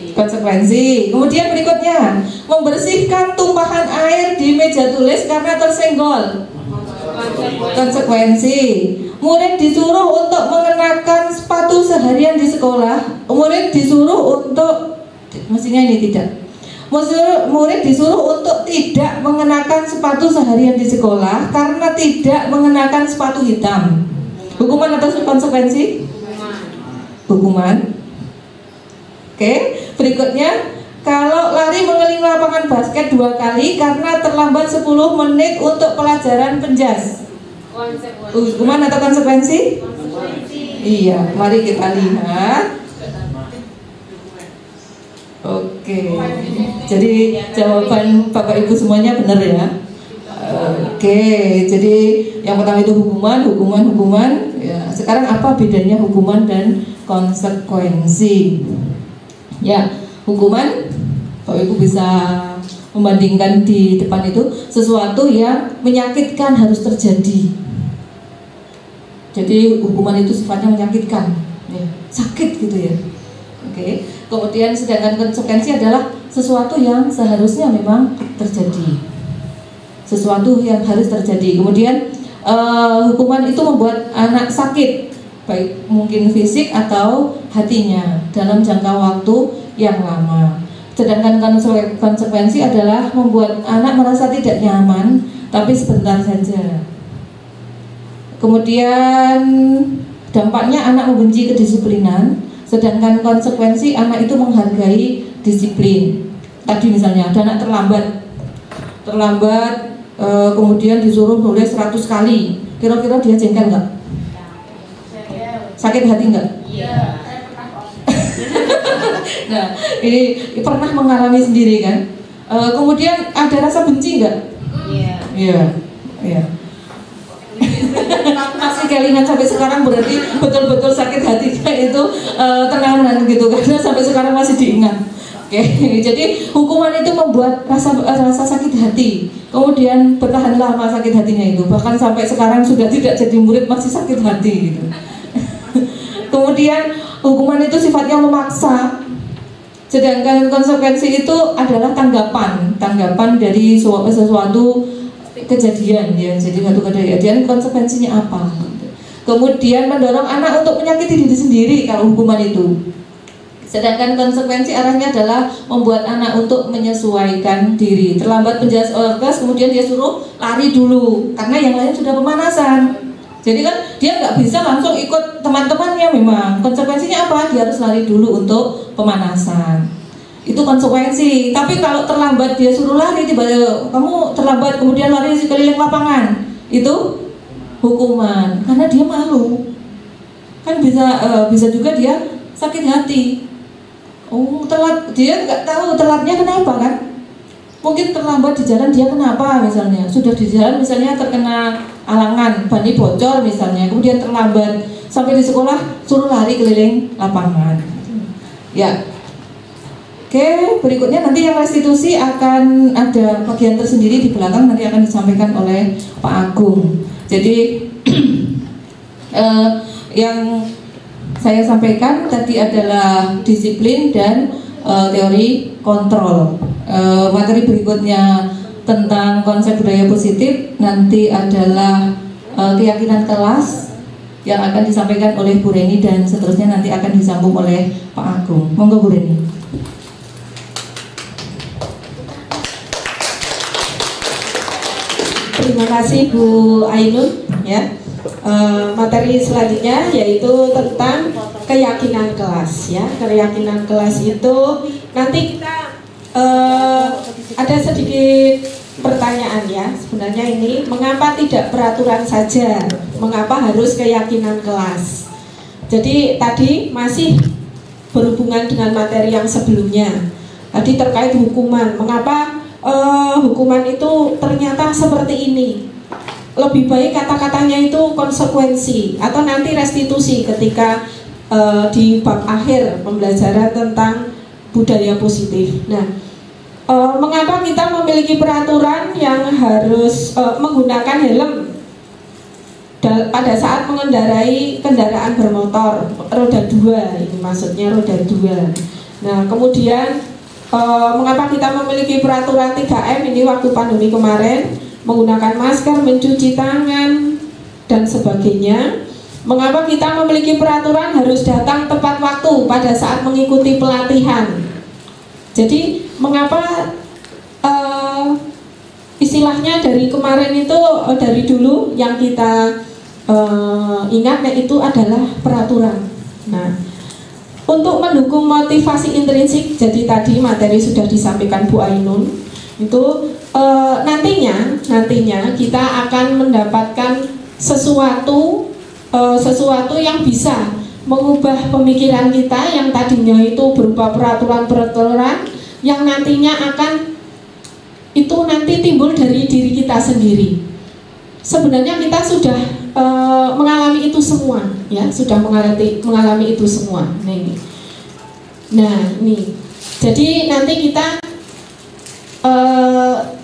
Konsekuensi. Kemudian berikutnya, membersihkan tumpahan air di meja tulis karena tersenggol. Konsekuensi. Murid disuruh untuk mengenakan sepatu seharian di sekolah. Murid disuruh untuk, mestinya ini tidak. Murid disuruh untuk tidak mengenakan sepatu seharian di sekolah karena tidak mengenakan sepatu hitam. Hukuman atau konsekuensi? Hukuman. Oke, berikutnya, kalau lari mengelilingi lapangan basket 2 kali karena terlambat 10 menit untuk pelajaran penjas. Hukuman atau konsekuensi? Iya, mari kita lihat. Oke, jadi jawaban Bapak Ibu semuanya benar ya. Oke, jadi yang pertama itu hukuman. Ya, sekarang apa bedanya hukuman dan konsekuensi? Ya, hukuman, Bapak Ibu bisa membandingkan di depan itu sesuatu yang menyakitkan harus terjadi. Jadi hukuman itu sifatnya menyakitkan, ya, sakit gitu ya. Oke. Kemudian sedangkan konsekuensi adalah sesuatu yang seharusnya memang terjadi, sesuatu yang harus terjadi. Kemudian hukuman itu membuat anak sakit, baik mungkin fisik atau hatinya dalam jangka waktu yang lama. Sedangkan konsekuensi adalah membuat anak merasa tidak nyaman, tapi sebentar saja. Kemudian dampaknya anak membenci kedisiplinan. Sedangkan konsekuensi anak itu menghargai disiplin. Tadi misalnya ada anak terlambat, kemudian disuruh nulis 100 kali. Kira-kira dia jengkel nggak? Sakit hati nggak? Iya. Nah, ini pernah mengalami sendiri kan? Kemudian ada rasa benci nggak? Iya. Masih kelingan sampai sekarang, berarti betul-betul sakit hatinya itu tenanan gitu, karena sampai sekarang masih diingat. Oke, jadi hukuman itu membuat rasa sakit hati, kemudian bertahan lama sakit hatinya itu, bahkan sampai sekarang sudah tidak jadi murid masih sakit hati gitu. Kemudian hukuman itu sifatnya memaksa, sedangkan konsekuensi itu adalah tanggapan dari sesuatu kejadian ya. Jadi satu kejadian konsekuensinya apa? Kemudian mendorong anak untuk menyakiti diri sendiri kalau hukuman itu. Sedangkan konsekuensi arahnya adalah membuat anak untuk menyesuaikan diri. Terlambat penjelas kelas, kemudian dia suruh lari dulu karena yang lain sudah pemanasan. Jadi kan dia nggak bisa langsung ikut teman-temannya memang. Konsekuensinya apa? Dia harus lari dulu untuk pemanasan. Itu konsekuensi. Tapi kalau terlambat dia suruh lari, tiba-tiba kamu terlambat kemudian lari sekeliling lapangan, itu hukuman karena dia malu. Kan bisa juga dia sakit hati. Oh, telat, dia nggak tahu telatnya kenapa kan? Mungkin terlambat di jalan dia kenapa misalnya? Sudah di jalan misalnya terkena alangan, ban bocor misalnya, kemudian terlambat sampai di sekolah suruh lari keliling lapangan. Ya. Oke, berikutnya nanti yang restitusi akan ada bagian tersendiri di belakang, nanti akan disampaikan oleh Pak Agung. Jadi yang saya sampaikan tadi adalah disiplin dan teori kontrol. Materi berikutnya tentang konsep budaya positif nanti adalah keyakinan kelas, yang akan disampaikan oleh Bu Reni dan seterusnya nanti akan disambung oleh Pak Agung. Monggo Bu Reni. Terima kasih Bu Ainun ya. Materi selanjutnya yaitu tentang keyakinan kelas ya. Keyakinan kelas itu nanti kita ada sedikit pertanyaan ya. Sebenarnya ini mengapa tidak peraturan saja? Mengapa harus keyakinan kelas? Jadi tadi masih berhubungan dengan materi yang sebelumnya. Tadi terkait hukuman. Mengapa hukuman itu ternyata seperti ini? Lebih baik kata-katanya itu konsekuensi atau nanti restitusi ketika di bab akhir pembelajaran tentang budaya positif. Nah, mengapa kita memiliki peraturan yang harus menggunakan helm pada saat mengendarai kendaraan bermotor roda 2, ini maksudnya roda 2. Nah, kemudian mengapa kita memiliki peraturan 3M ini waktu pandemi kemarin, menggunakan masker, mencuci tangan, dan sebagainya. Mengapa kita memiliki peraturan harus datang tepat waktu pada saat mengikuti pelatihan. Jadi mengapa istilahnya dari kemarin itu, dari dulu yang kita ingat itu adalah peraturan. Nah, untuk mendukung motivasi intrinsik, jadi tadi materi sudah disampaikan Bu Ainun, itu nantinya kita akan mendapatkan sesuatu yang bisa mengubah pemikiran kita yang tadinya itu berupa peraturan-peraturan yang nantinya akan itu nanti timbul dari diri kita sendiri. Sebenarnya kita sudah mengalami itu semua, ya, sudah mengalami itu semua. Nah ini, jadi nanti kita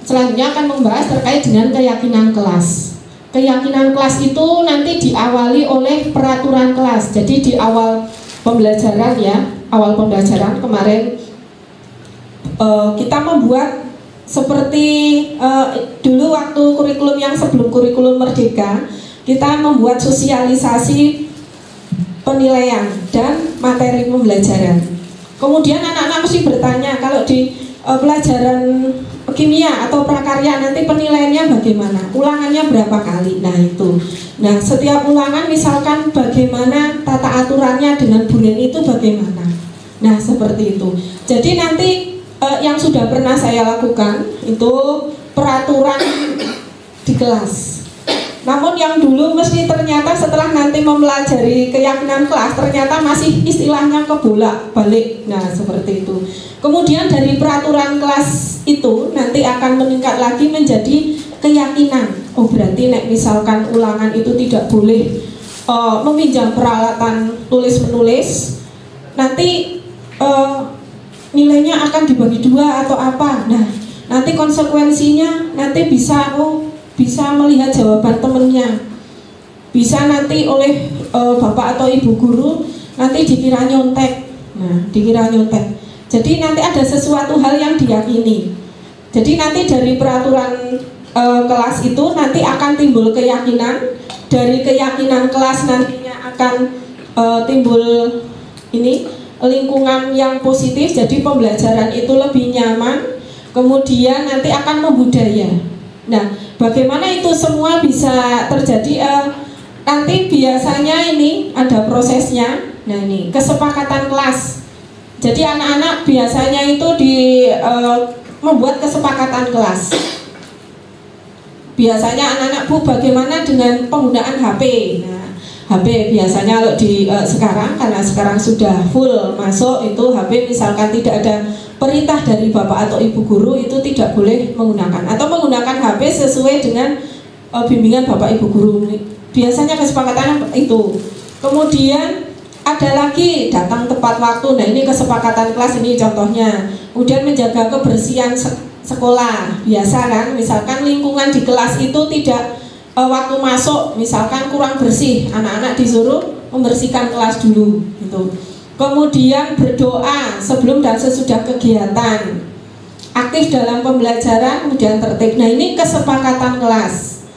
selanjutnya akan membahas terkait dengan keyakinan kelas. Keyakinan kelas itu nanti diawali oleh peraturan kelas. Jadi di awal pembelajaran kemarin kita membuat seperti dulu waktu kurikulum yang sebelum kurikulum Merdeka, kita membuat sosialisasi penilaian dan materi pembelajaran. Kemudian anak-anak mesti bertanya, kalau di pelajaran kimia atau prakarya nanti penilaiannya bagaimana, ulangannya berapa kali. Nah itu, nah setiap ulangan misalkan bagaimana tata aturannya dengan Bu Reni itu bagaimana. Nah seperti itu. Jadi nanti yang sudah pernah saya lakukan itu peraturan di kelas. Namun yang dulu mesti ternyata setelah nanti mempelajari keyakinan kelas ternyata masih istilahnya kebolak balik. Nah seperti itu. Kemudian dari peraturan kelas itu nanti akan meningkat lagi menjadi keyakinan. Oh berarti misalkan ulangan itu tidak boleh meminjam peralatan tulis menulis, nanti nilainya akan dibagi 2 atau apa. Nah nanti konsekuensinya nanti bisa melihat jawaban temennya, bisa nanti oleh bapak atau ibu guru nanti dikira nyontek. Nah dikira nyontek. Jadi nanti ada sesuatu hal yang diyakini. Jadi nanti dari peraturan kelas itu nanti akan timbul keyakinan. Dari keyakinan kelas nantinya akan timbul ini lingkungan yang positif. Jadi pembelajaran itu lebih nyaman. Kemudian nanti akan membudaya. Nah, bagaimana itu semua bisa terjadi? Nanti biasanya ini ada prosesnya. Nah ini kesepakatan kelas. Jadi anak-anak biasanya itu membuat kesepakatan kelas. Biasanya anak-anak, Bu, bagaimana dengan penggunaan HP? Nah, HP biasanya kalau di sekarang, karena sekarang sudah full masuk itu HP, misalkan tidak ada perintah dari bapak atau ibu guru itu tidak boleh menggunakan, atau menggunakan HP sesuai dengan bimbingan bapak ibu guru. Biasanya kesepakatan itu. Kemudian ada lagi datang tepat waktu. Nah ini kesepakatan kelas, ini contohnya. Kemudian menjaga kebersihan sekolah. Biasa kan, misalkan lingkungan di kelas itu tidak waktu masuk misalkan kurang bersih, anak-anak disuruh membersihkan kelas dulu gitu. Kemudian berdoa sebelum dan sesudah kegiatan, aktif dalam pembelajaran, kemudian tertib. Nah ini kesepakatan kelas.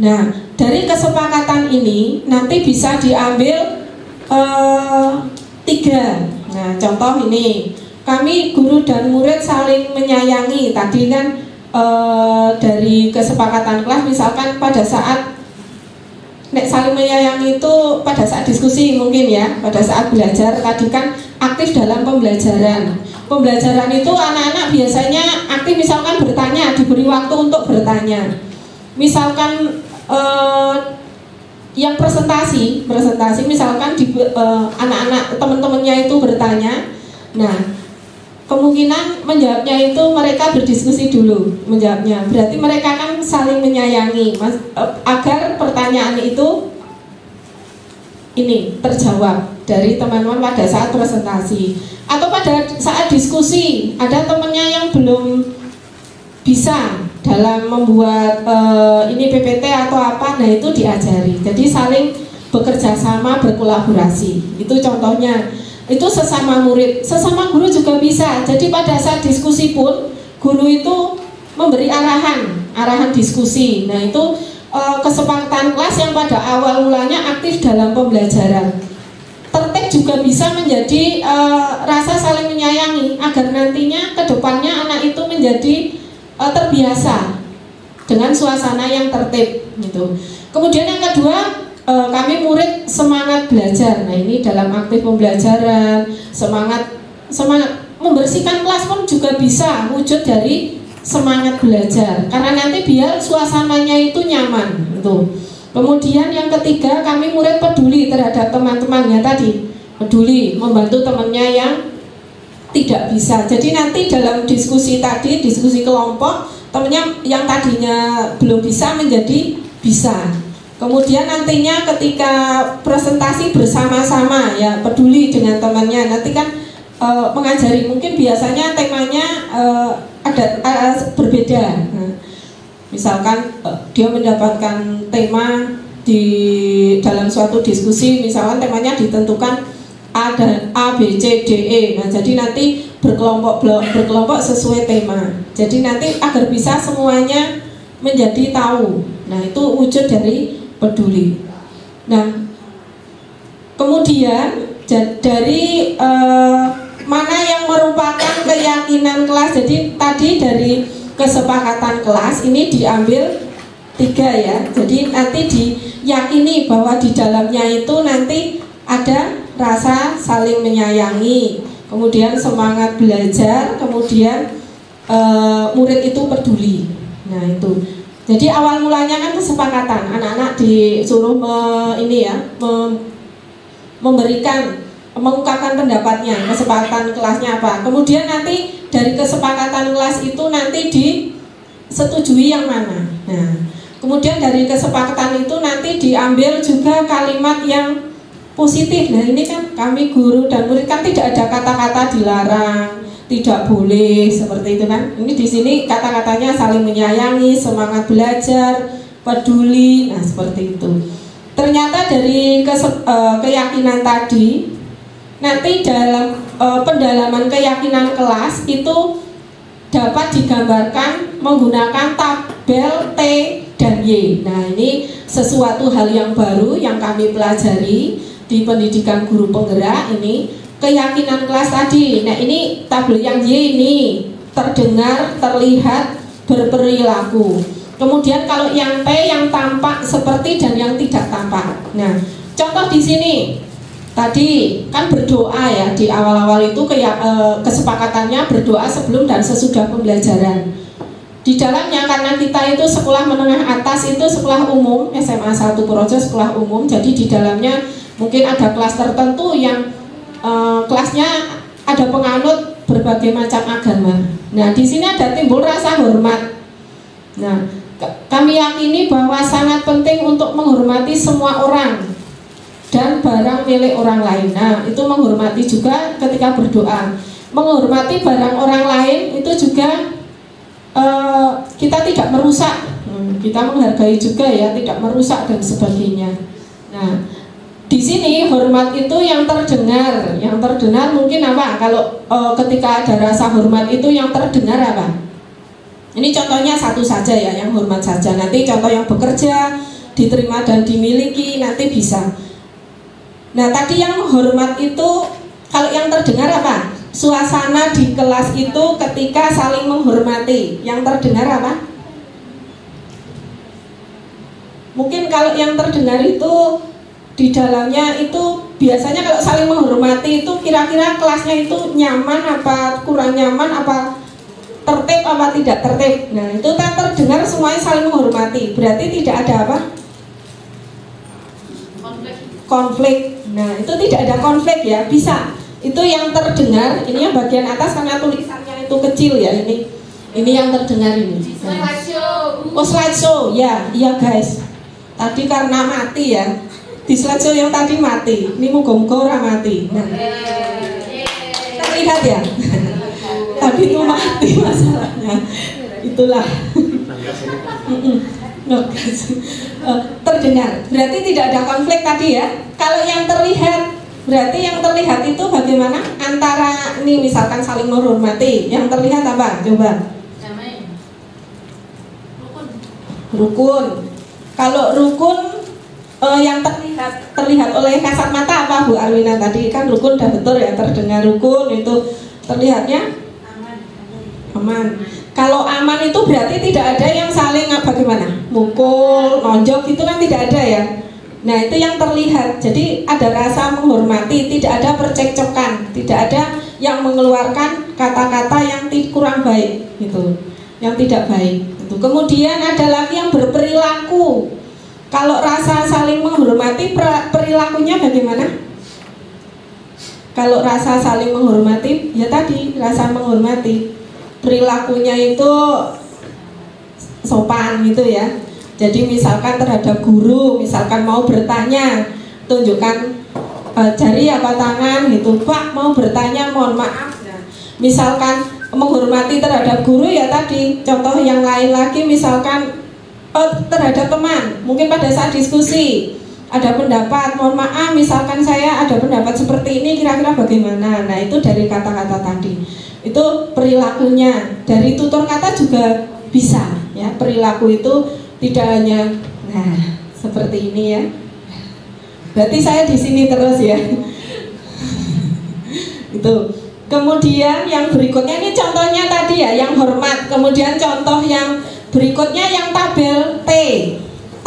Nah dari kesepakatan ini nanti bisa diambil 3. Nah, contoh ini, kami guru dan murid saling menyayangi. Tadi kan dari kesepakatan kelas, misalkan pada saat saling menyayangi itu pada saat diskusi mungkin ya, pada saat belajar tadi kan aktif dalam pembelajaran. Pembelajaran itu anak-anak biasanya aktif, misalkan bertanya, diberi waktu untuk bertanya. Misalkan yang presentasi misalkan anak-anak teman-temannya itu bertanya, nah kemungkinan menjawabnya itu mereka berdiskusi dulu menjawabnya, berarti mereka kan saling menyayangi agar pertanyaan itu ini terjawab dari teman-teman pada saat presentasi atau pada saat diskusi. Ada temannya yang belum bisa dalam membuat ini PPT atau apa, nah itu diajari. Jadi saling bekerja sama, berkolaborasi. Itu contohnya. Itu sesama murid, sesama guru juga bisa. Jadi pada saat diskusi pun guru itu memberi arahan diskusi. Nah itu kesepakatan kelas yang pada awal mulanya aktif dalam pembelajaran. Tertib juga bisa menjadi rasa saling menyayangi agar nantinya ke depannya anak itu menjadi terbiasa dengan suasana yang tertib gitu. Kemudian yang kedua, kami murid semangat belajar. Nah ini dalam aktif pembelajaran, semangat membersihkan kelas pun juga bisa wujud dari semangat belajar. Karena nanti biar suasananya itu nyaman gitu. Kemudian yang ketiga, kami murid peduli terhadap teman-temannya tadi, peduli membantu temannya yang tidak bisa. Jadi nanti dalam diskusi tadi, diskusi kelompok, temannya yang tadinya belum bisa menjadi bisa. Kemudian nantinya ketika presentasi bersama-sama ya peduli dengan temannya, nanti kan mengajari mungkin biasanya temanya ada berbeda. Nah, misalkan dia mendapatkan tema di dalam suatu diskusi, misalkan temanya ditentukan A B C D E. Nah jadi nanti berkelompok sesuai tema. Jadi nanti agar bisa semuanya menjadi tahu. Nah itu wujud dari peduli. Nah, kemudian dari mana yang merupakan keyakinan kelas. Jadi tadi dari kesepakatan kelas ini diambil 3 ya. Jadi nanti diyakini bahwa di dalamnya itu nanti ada rasa saling menyayangi, kemudian semangat belajar, kemudian murid itu peduli. Nah itu. Jadi awal mulanya kan kesepakatan, anak-anak disuruh mengungkapkan pendapatnya, kesepakatan kelasnya apa. Kemudian nanti dari kesepakatan kelas itu nanti disetujui yang mana. Nah, kemudian dari kesepakatan itu nanti diambil juga kalimat yang positif. Nah ini kan kami guru dan murid kan tidak ada kata-kata dilarang, tidak boleh seperti itu kan. Ini di sini kata-katanya saling menyayangi, semangat belajar, peduli. Nah seperti itu. Ternyata dari keyakinan tadi, nanti dalam pendalaman keyakinan kelas itu dapat digambarkan menggunakan tabel T dan Y. Nah ini sesuatu hal yang baru yang kami pelajari di pendidikan guru penggerak ini. Keyakinan kelas tadi. Nah ini tabel yang Y ini terdengar, terlihat, berperilaku. Kemudian kalau yang P yang tampak seperti dan yang tidak tampak. Nah contoh di sini tadi kan berdoa ya, di awal-awal itu kesepakatannya berdoa sebelum dan sesudah pembelajaran. Di dalamnya karena kita itu sekolah menengah atas, itu sekolah umum, SMA 1 Projo sekolah umum. Jadi di dalamnya mungkin ada kelas tertentu yang kelasnya ada penganut berbagai macam agama. Nah, di sini ada timbul rasa hormat. Nah, kami yakini bahwa sangat penting untuk menghormati semua orang dan barang milik orang lain. Nah, itu menghormati juga ketika berdoa. Menghormati barang orang lain itu juga kita tidak merusak. Kita menghargai juga ya, tidak merusak dan sebagainya. Nah, di sini hormat itu yang terdengar mungkin apa? Kalau ketika ada rasa hormat itu yang terdengar apa? Ini contohnya satu saja ya, yang hormat saja. Nanti contoh yang bekerja diterima dan dimiliki, nanti bisa. Nah, tadi yang hormat itu, kalau yang terdengar apa? Suasana di kelas itu ketika saling menghormati. Yang terdengar apa? Mungkin kalau yang terdengar itu di dalamnya itu biasanya kalau saling menghormati itu kira-kira kelasnya itu nyaman apa kurang nyaman, apa tertib apa tidak tertib. Nah, itu kan terdengar semuanya saling menghormati. Berarti tidak ada apa? Konflik. Nah, itu tidak ada konflik ya, bisa. Itu yang terdengar, ini yang bagian atas karena tulisannya itu kecil ya, ini yang terdengar ini. Oh, slideshow, ya, iya guys. Tadi karena mati ya, di slideshow yang tadi mati, ini muka-muka orang mati. Nah, terlihat ya, tadi itu mati masalahnya, itulah. Terdengar, berarti tidak ada konflik tadi ya. Kalau yang terlihat, berarti yang terlihat itu bagaimana? Antara ini misalkan saling menghormati, yang terlihat apa? Coba. Rukun. Kalau rukun yang terlihat oleh kasat mata apa Bu Arwina tadi? Kan rukun udah betul ya, terdengar rukun itu terlihatnya aman. Kalau aman itu berarti tidak ada yang saling bagaimana? Mukul, nonjok itu kan tidak ada ya. Nah, itu yang terlihat. Jadi ada rasa menghormati, tidak ada percekcokan, tidak ada yang mengeluarkan kata-kata yang kurang baik gitu, yang tidak baik. Gitu. Kemudian ada lagi yang berperilaku. Kalau rasa saling menghormati, perilakunya bagaimana? Kalau rasa saling menghormati, ya tadi rasa menghormati. Perilakunya itu sopan gitu ya. Jadi misalkan terhadap guru, misalkan mau bertanya, tunjukkan jari apa tangan gitu. Pak mau bertanya, mohon maaf. Nah, misalkan menghormati terhadap guru ya tadi. Contoh yang lain lagi misalkan terhadap teman. Mungkin pada saat diskusi ada pendapat, mohon maaf misalkan saya ada pendapat seperti ini, kira-kira bagaimana. Nah, itu dari kata-kata tadi. Itu perilakunya. Dari tutur kata juga bisa ya. Perilaku itu tidak hanya seperti ini ya. Berarti saya di sini terus ya. Itu. Kemudian yang berikutnya ini contohnya tadi ya, yang hormat. Kemudian contoh yang berikutnya yang tabel T.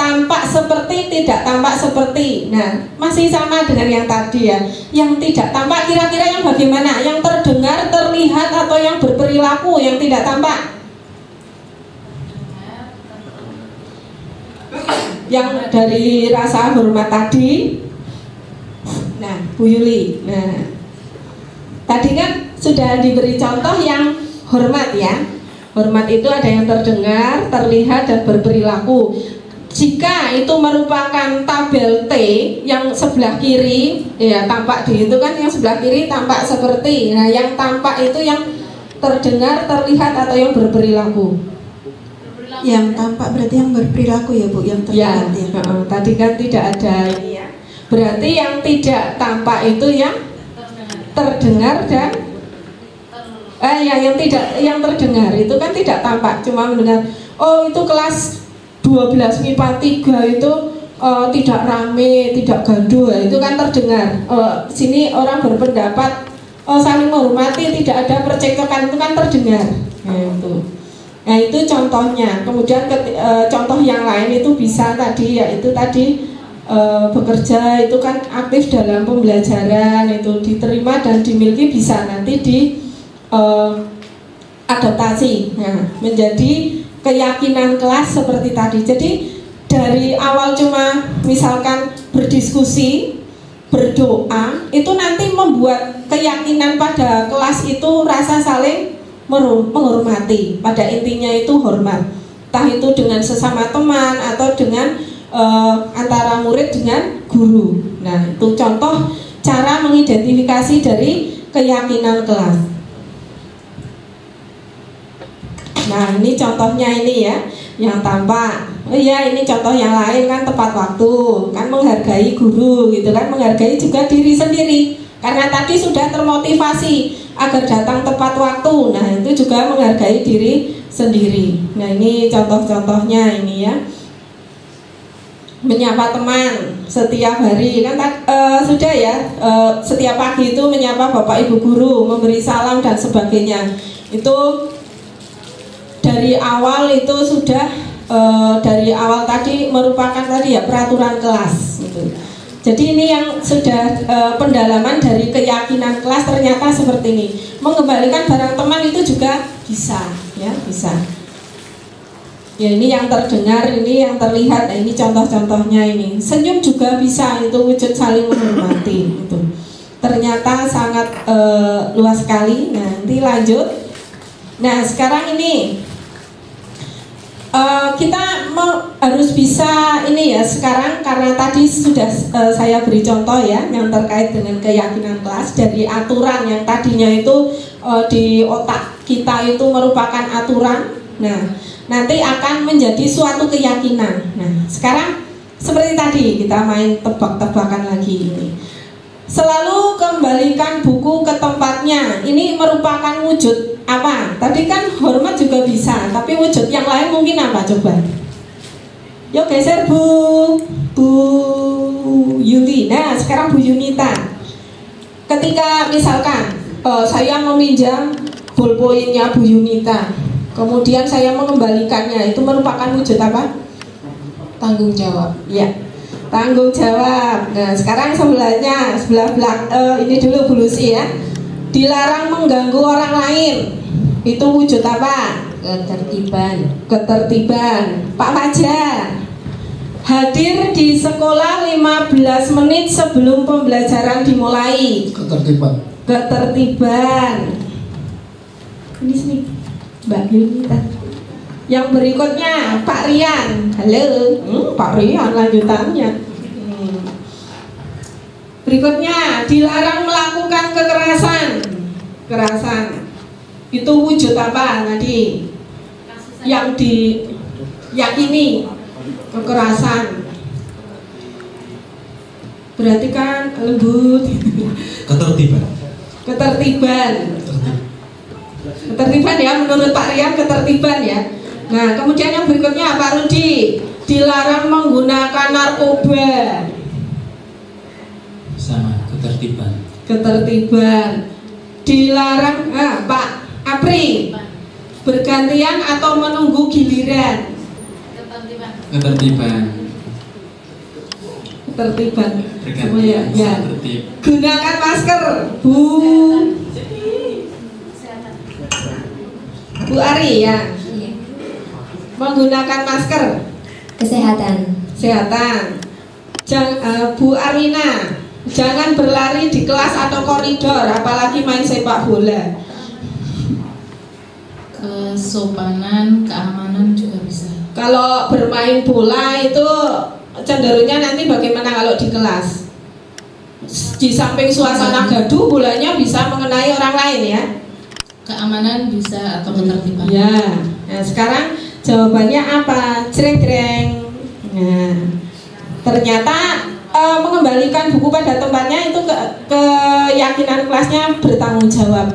Tampak seperti, tidak tampak seperti. Nah, masih sama dengan yang tadi ya. Yang tidak tampak kira-kira yang bagaimana? Yang terdengar, terlihat, atau yang berperilaku, yang tidak tampak? Yang dari rasa hormat tadi. Nah, Bu Yuli. Nah, tadi kan sudah diberi contoh yang hormat ya. Hormat itu ada yang terdengar, terlihat, dan berperilaku. Jika itu merupakan tabel T yang sebelah kiri ya tampak di itu kan, yang sebelah kiri tampak seperti. Nah, yang tampak itu yang terdengar, terlihat, atau yang berperilaku? Yang tampak berarti yang berperilaku ya Bu, yang terlihat ya. Tadi kan tidak ada ini ya. Berarti yang tidak tampak itu yang terdengar dan yang terdengar itu kan tidak tampak, cuma mendengar. Oh, itu kelas 12 MIPA 3 itu tidak rame, tidak gaduh, itu kan terdengar. Sini orang berpendapat saling menghormati, tidak ada percekcokan, itu kan terdengar. Nah, itu contohnya. Kemudian contoh yang lain itu bisa tadi, yaitu tadi bekerja itu kan aktif dalam pembelajaran, itu diterima dan dimiliki, bisa nanti di adaptasi menjadi keyakinan kelas seperti tadi. Jadi dari awal cuma misalkan berdiskusi, berdoa, itu nanti membuat keyakinan pada kelas itu rasa saling menghormati. Pada intinya itu hormat, entah itu dengan sesama teman atau dengan antara murid dengan guru. Nah, itu contoh cara mengidentifikasi dari keyakinan kelas. Nah, ini contohnya ini ya, yang tampak. Oh iya, ini contoh yang lain kan tepat waktu, kan menghargai guru gitu kan, menghargai juga diri sendiri. Karena tadi sudah termotivasi agar datang tepat waktu. Nah, itu juga menghargai diri sendiri. Nah, ini contoh-contohnya ini ya. menyapa teman setiap hari kan sudah ya, setiap pagi itu menyapa bapak ibu guru, memberi salam dan sebagainya. Itu dari awal itu sudah dari awal tadi merupakan tadi ya peraturan kelas gitu. Jadi ini yang sudah pendalaman dari keyakinan kelas ternyata seperti ini. Mengembalikan barang teman itu juga bisa ya, bisa. Ya ini yang terdengar, ini yang terlihat, nah ini contoh-contohnya ini. Senyum juga bisa, itu wujud saling menghormati itu. Ternyata sangat luas sekali. Nah, nanti lanjut. Nah, sekarang ini kita harus bisa ini ya sekarang, karena tadi sudah saya beri contoh ya yang terkait dengan keyakinan kelas dari aturan yang tadinya itu di otak kita itu merupakan aturan. Nah, nanti akan menjadi suatu keyakinan. Nah, sekarang seperti tadi kita main tebak-tebakan lagi ini. Selalu kembalikan buku ke tempatnya. Ini merupakan wujud apa? Tadi kan hormat juga bisa, tapi wujud yang lain mungkin apa coba? Yuk geser Bu Yuti. Nah, sekarang Bu Yunita. Ketika misalkan saya meminjam bolpoinnya Bu Yunita, kemudian saya mengembalikannya, itu merupakan wujud apa? Tanggung jawab. Ya, tanggung jawab. Nah, sekarang sebelahnya, sebelah belakang ini dulu Bu Lucy ya. Dilarang mengganggu orang lain. Itu wujud apa? Ketertiban. Ketertiban. Pak Fajar. Hadir di sekolah 15 menit sebelum pembelajaran dimulai. Ketertiban. Ketertiban. Ini sini. Mbak Yunita. Yang berikutnya Pak Rian. Halo, Pak Rian lanjutannya. Berikutnya dilarang melakukan kekerasan. Kekerasan itu wujud apa tadi? Yang diyakini kekerasan. Berarti kan lembut. Ketertiban. Ketertiban. Ketertiban ya, menurut Pak Rian ketertiban ya. Nah, kemudian yang berikutnya Pak Rudi, dilarang menggunakan narkoba. Sama, ketertiban. Ketertiban. Dilarang Pak Apri, bergantian atau menunggu giliran. Ketertiban. Ketertiban. Bergantian. Ya. Tertib. Gunakan masker, Bu Ari ya. Menggunakan masker. Kesehatan. Kesehatan. Bu Arina, jangan berlari di kelas atau koridor, apalagi main sepak bola. Kesopanan, keamanan juga bisa. Kalau bermain bola itu cenderungnya nanti bagaimana kalau di kelas? Di samping suasana gaduh, bolanya bisa mengenai orang lain ya. Keamanan bisa atau ketertiban. Ya. Nah, sekarang jawabannya apa? Jreng-jreng. Nah, ternyata mengembalikan buku pada tempatnya itu keyakinan kelasnya bertanggung jawab.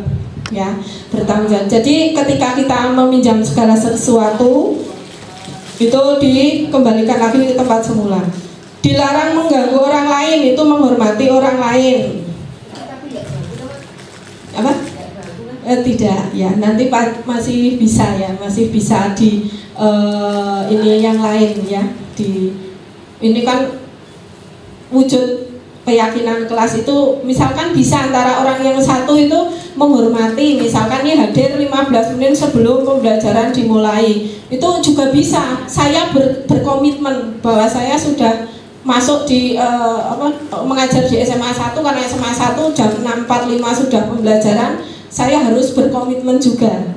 Ya, bertanggung jawab. Jadi ketika kita meminjam segala sesuatu itu dikembalikan lagi ke tempat semula. Dilarang mengganggu orang lain, itu menghormati orang lain. Apa? Tidak, ya nanti masih bisa ya, masih bisa di ini yang lain ya. Ini kan wujud keyakinan kelas itu, misalkan bisa antara orang yang satu itu menghormati, misalkan ini hadir 15 menit sebelum pembelajaran dimulai, itu juga bisa. Saya berkomitmen bahwa saya sudah masuk di mengajar di SMA 1, karena SMA 1 jam 6.45 sudah pembelajaran, saya harus berkomitmen juga.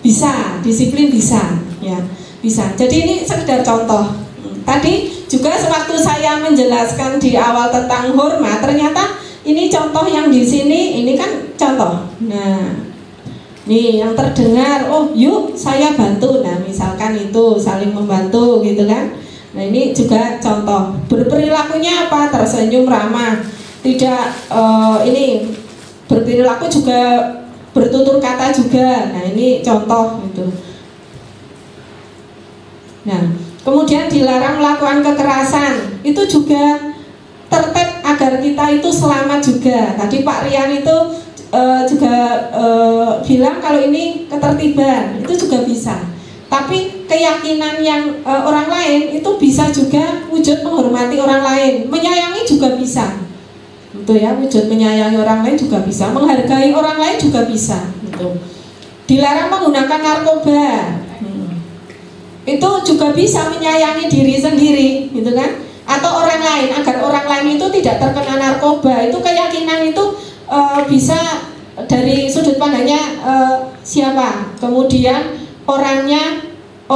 Bisa, disiplin bisa, ya bisa. Jadi ini sekedar contoh. Tadi juga sewaktu saya menjelaskan di awal tentang hormat, ternyata ini contoh yang di sini, ini kan contoh. Nah, nih yang terdengar, oh yuk saya bantu. Nah misalkan itu saling membantu gitu kan. Nah ini juga contoh. Berperilakunya apa? Tersenyum ramah. Tidak ini berperilaku juga bertutur kata juga. Nah ini contoh itu. Nah Kemudian dilarang melakukan kekerasan, itu juga tertib agar kita itu selamat juga. Tadi Pak Rian itu juga bilang kalau ini ketertiban, itu juga bisa. Tapi keyakinan yang orang lain itu bisa juga wujud menghormati orang lain, menyayangi juga bisa. Gitu ya, wujud menyayangi orang lain juga bisa, menghargai orang lain juga bisa. Gitu. Dilarang menggunakan narkoba. Itu juga bisa menyayangi diri sendiri, gitu kan? Atau orang lain, agar orang lain itu tidak terkena narkoba. Itu keyakinan itu bisa dari sudut pandangnya siapa. Kemudian orang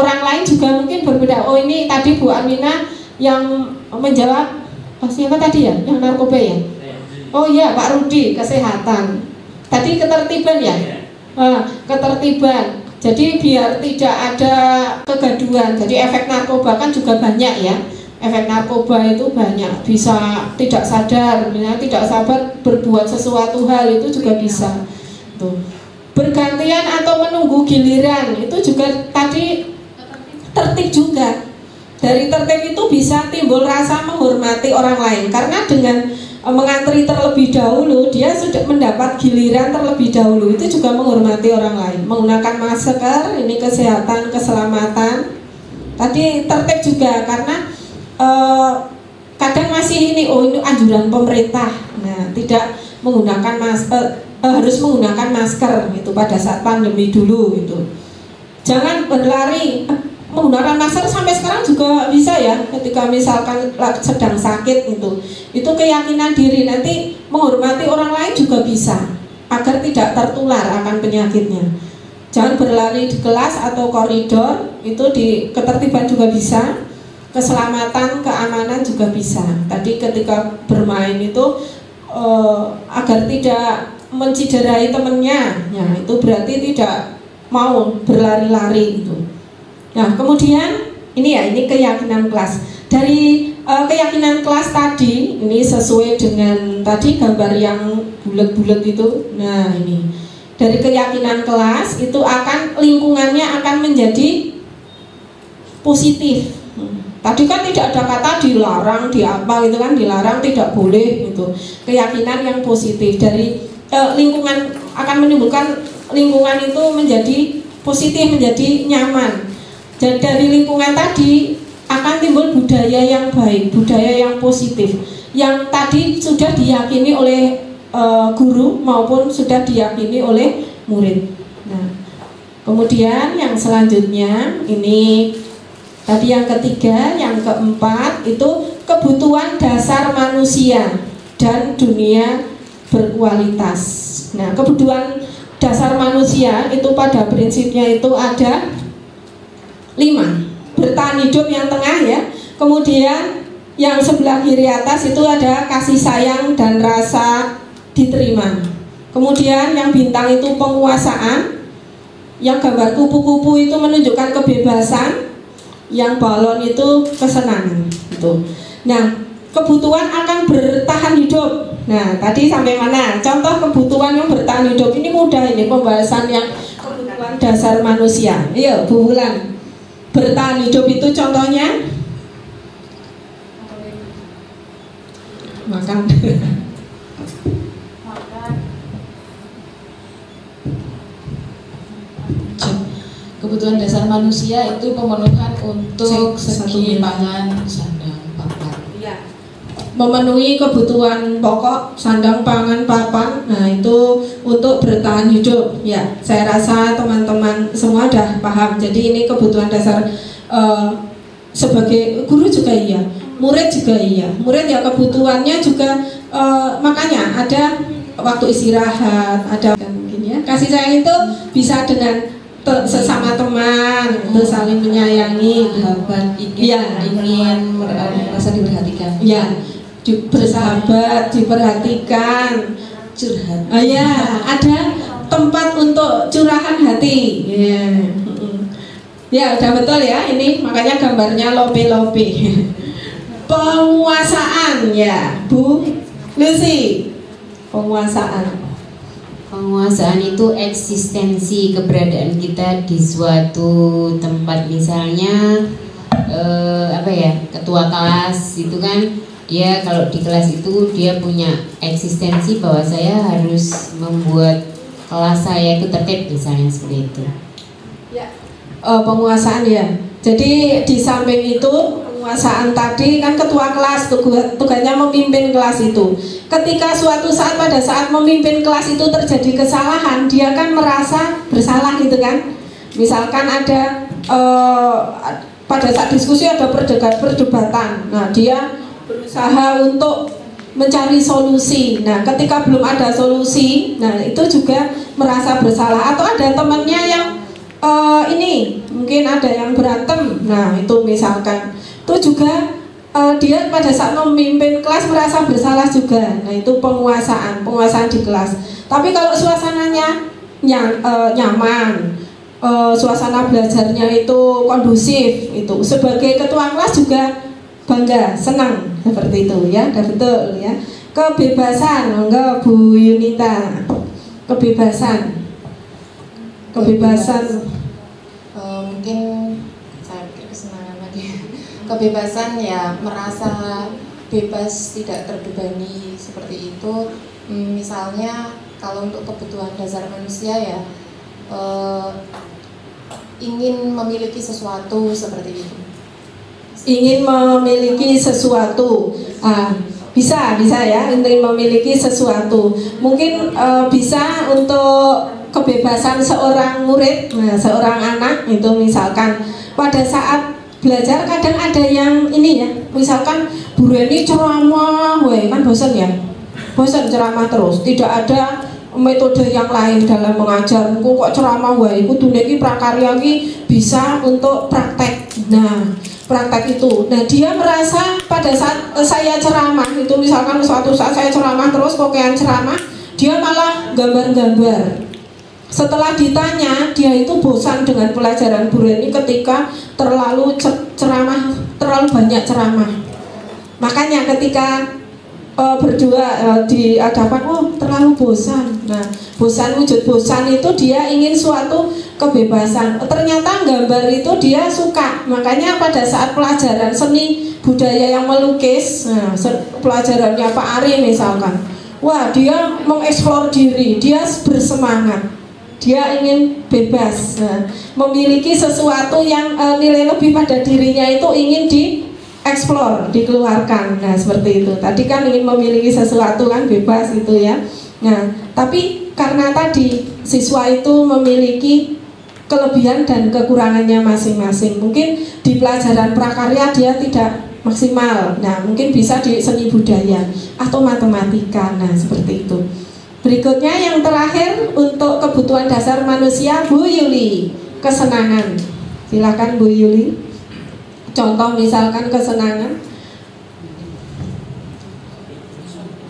lain juga mungkin berbeda. Oh, ini tadi Bu Aminah yang menjawab, siapa tadi ya? Yang narkoba ya? Oh iya, Pak Rudi, kesehatan. Tadi ketertiban ya? Ketertiban. Jadi biar tidak ada kegaduhan. Jadi efek narkoba kan juga banyak ya. Efek narkoba itu banyak. Bisa tidak sadar, tidak sabar berbuat sesuatu hal, itu juga bisa. Tuh. Bergantian atau menunggu giliran, itu juga tadi tertib juga. Dari tertib itu bisa timbul rasa menghormati orang lain. Karena dengan mengantri terlebih dahulu, dia sudah mendapat giliran terlebih dahulu. Itu juga menghormati orang lain. Menggunakan masker, ini kesehatan, keselamatan. Tadi tertib juga karena kadang masih ini, oh ini anjuran pemerintah. Nah, tidak menggunakan masker, harus menggunakan masker gitu pada saat pandemi dulu gitu. Jangan berlari. Menggunakan masker sampai sekarang juga bisa ya, ketika misalkan sedang sakit itu keyakinan diri. Nanti menghormati orang lain juga bisa, agar tidak tertular akan penyakitnya. Jangan berlari di kelas atau koridor, itu di ketertiban juga bisa. Keselamatan, keamanan juga bisa. Tadi ketika bermain itu agar tidak menciderai temannya, ya, itu berarti tidak mau berlari-lari gitu. Nah, kemudian ini keyakinan kelas. Dari keyakinan kelas tadi, ini sesuai dengan tadi gambar yang bulat-bulat itu. Nah, ini dari keyakinan kelas itu lingkungannya akan menjadi positif. Tadi kan tidak ada kata dilarang, gitu kan, dilarang, tidak boleh gitu. Keyakinan yang positif dari lingkungan akan menimbulkan lingkungan itu menjadi positif, menjadi nyaman. Dan dari lingkungan tadi akan timbul budaya yang baik, budaya yang positif, yang tadi sudah diyakini oleh guru maupun sudah diyakini oleh murid. Nah, kemudian yang selanjutnya ini tadi yang ketiga, yang keempat itu kebutuhan dasar manusia dan dunia berkualitas. Nah, kebutuhan dasar manusia itu pada prinsipnya itu ada 5. Bertahan hidup yang tengah ya. Kemudian yang sebelah kiri atas itu ada kasih sayang dan rasa diterima. Kemudian yang bintang itu penguasaan. Yang gambar kupu-kupu itu menunjukkan kebebasan. Yang balon itu kesenangan gitu. Nah, kebutuhan akan bertahan hidup. Nah, tadi sampai mana? Contoh kebutuhan yang bertahan hidup ini mudah, ini pembahasan yang kebutuhan dasar manusia. Iya, Bu Wulan. Bertahan hidup itu contohnya makan. Kebutuhan dasar manusia itu pemenuhan untuk segi pangan, sandang, papan. Ya. Memenuhi kebutuhan pokok, sandang, pangan, papan. Nah, itu untuk bertahan hidup. Ya, saya rasa teman-teman semua sudah paham. Jadi ini kebutuhan dasar sebagai guru juga iya, murid juga iya. Murid ya kebutuhannya juga makanya ada waktu istirahat, ada mungkin ya. Kasih sayang itu bisa dengan sesama teman, itu saling menyayangi, ingin merasa diperhatikan. Ya, bersahabat, diperhatikan, curhat. Ya, ada tempat untuk curahan hati. Ya, udah betul ya. Ini makanya gambarnya lope-lope. Penguasaan ya, Bu Lucy. Penguasaan. Penguasaan itu eksistensi keberadaan kita di suatu tempat, misalnya apa ya, ketua kelas itu kan, dia kalau di kelas itu dia punya eksistensi bahwa saya harus membuat kelas saya itu tertib misalnya seperti itu. Ya, penguasaan ya. Jadi di samping itu penguasaan tadi kan ketua kelas tugasnya memimpin kelas itu. Ketika suatu saat pada saat memimpin kelas itu terjadi kesalahan, dia kan merasa bersalah gitu kan. Misalkan ada pada saat diskusi ada perdebatan. Nah, dia berusaha untuk mencari solusi. Nah, ketika belum ada solusi, nah itu juga merasa bersalah. Atau ada temannya yang ini mungkin ada yang berantem. Nah, itu misalkan itu juga dia pada saat memimpin kelas merasa bersalah juga. Nah, itu penguasaan di kelas. Tapi kalau suasananya nyaman, suasana belajarnya itu kondusif, itu sebagai ketua kelas juga bangga, senang seperti itu ya, udah betul ya. Kebebasan, enggak Bu Yunita, kebebasan. Mungkin saya pikir kesenangan lagi. Kebebasan ya, merasa bebas, tidak terbebani seperti itu. Misalnya kalau untuk kebutuhan dasar manusia ya, ingin memiliki sesuatu seperti itu. Ingin memiliki sesuatu, bisa ya, ingin memiliki sesuatu. Mungkin bisa untuk kebebasan seorang murid, seorang anak itu misalkan pada saat belajar kadang ada yang ini ya, misalkan Bu Reni ceramah, kan bosan ya, bosan ceramah terus, tidak ada metode yang lain dalam mengajar. Kok ceramah wae, kudu niki prakarya iki bisa untuk praktek. Nah, praktek itu. Nah, dia merasa pada saat saya ceramah itu misalkan suatu saat saya ceramah terus kokean ceramah, dia malah gambar-gambar. Setelah ditanya, dia itu bosan dengan pelajaran Bu Reni ketika terlalu banyak ceramah. Makanya ketika berdua di hadapan, terlalu bosan. Nah, wujud bosan itu dia ingin suatu kebebasan. Ternyata gambar itu dia suka. Makanya pada saat pelajaran seni budaya yang melukis, pelajarannya Pak Ari misalkan, wah dia mengeksplor diri, dia bersemangat, dia ingin bebas, memiliki sesuatu yang nilai lebih pada dirinya itu ingin dieksplor, dikeluarkan. Nah, seperti itu. Tadi kan ingin memiliki sesuatu kan bebas itu ya. Nah, tapi karena tadi siswa itu memiliki kelebihan dan kekurangannya masing-masing. Mungkin di pelajaran prakarya dia tidak maksimal. Nah, mungkin bisa di seni budaya atau matematika. Nah, seperti itu. Berikutnya yang terakhir untuk kebutuhan dasar manusia, Bu Yuli, kesenangan. Silakan Bu Yuli. Contoh misalkan kesenangan.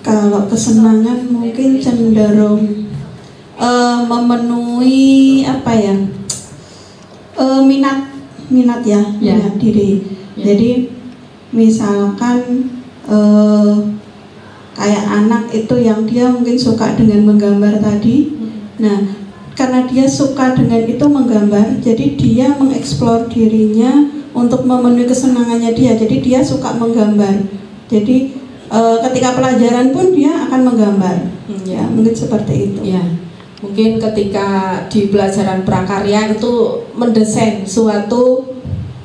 Kalau kesenangan mungkin cenderung memenuhi apa ya, minat ya, minat diri. Jadi misalkan kayak anak itu yang dia mungkin suka dengan menggambar tadi. Nah, karena dia suka dengan itu menggambar, jadi dia mengeksplor dirinya untuk memenuhi kesenangannya dia. Jadi dia suka menggambar. Jadi ketika pelajaran pun dia akan menggambar. Ya, mungkin seperti itu. Ya. Mungkin ketika di pelajaran prakarya itu mendesain suatu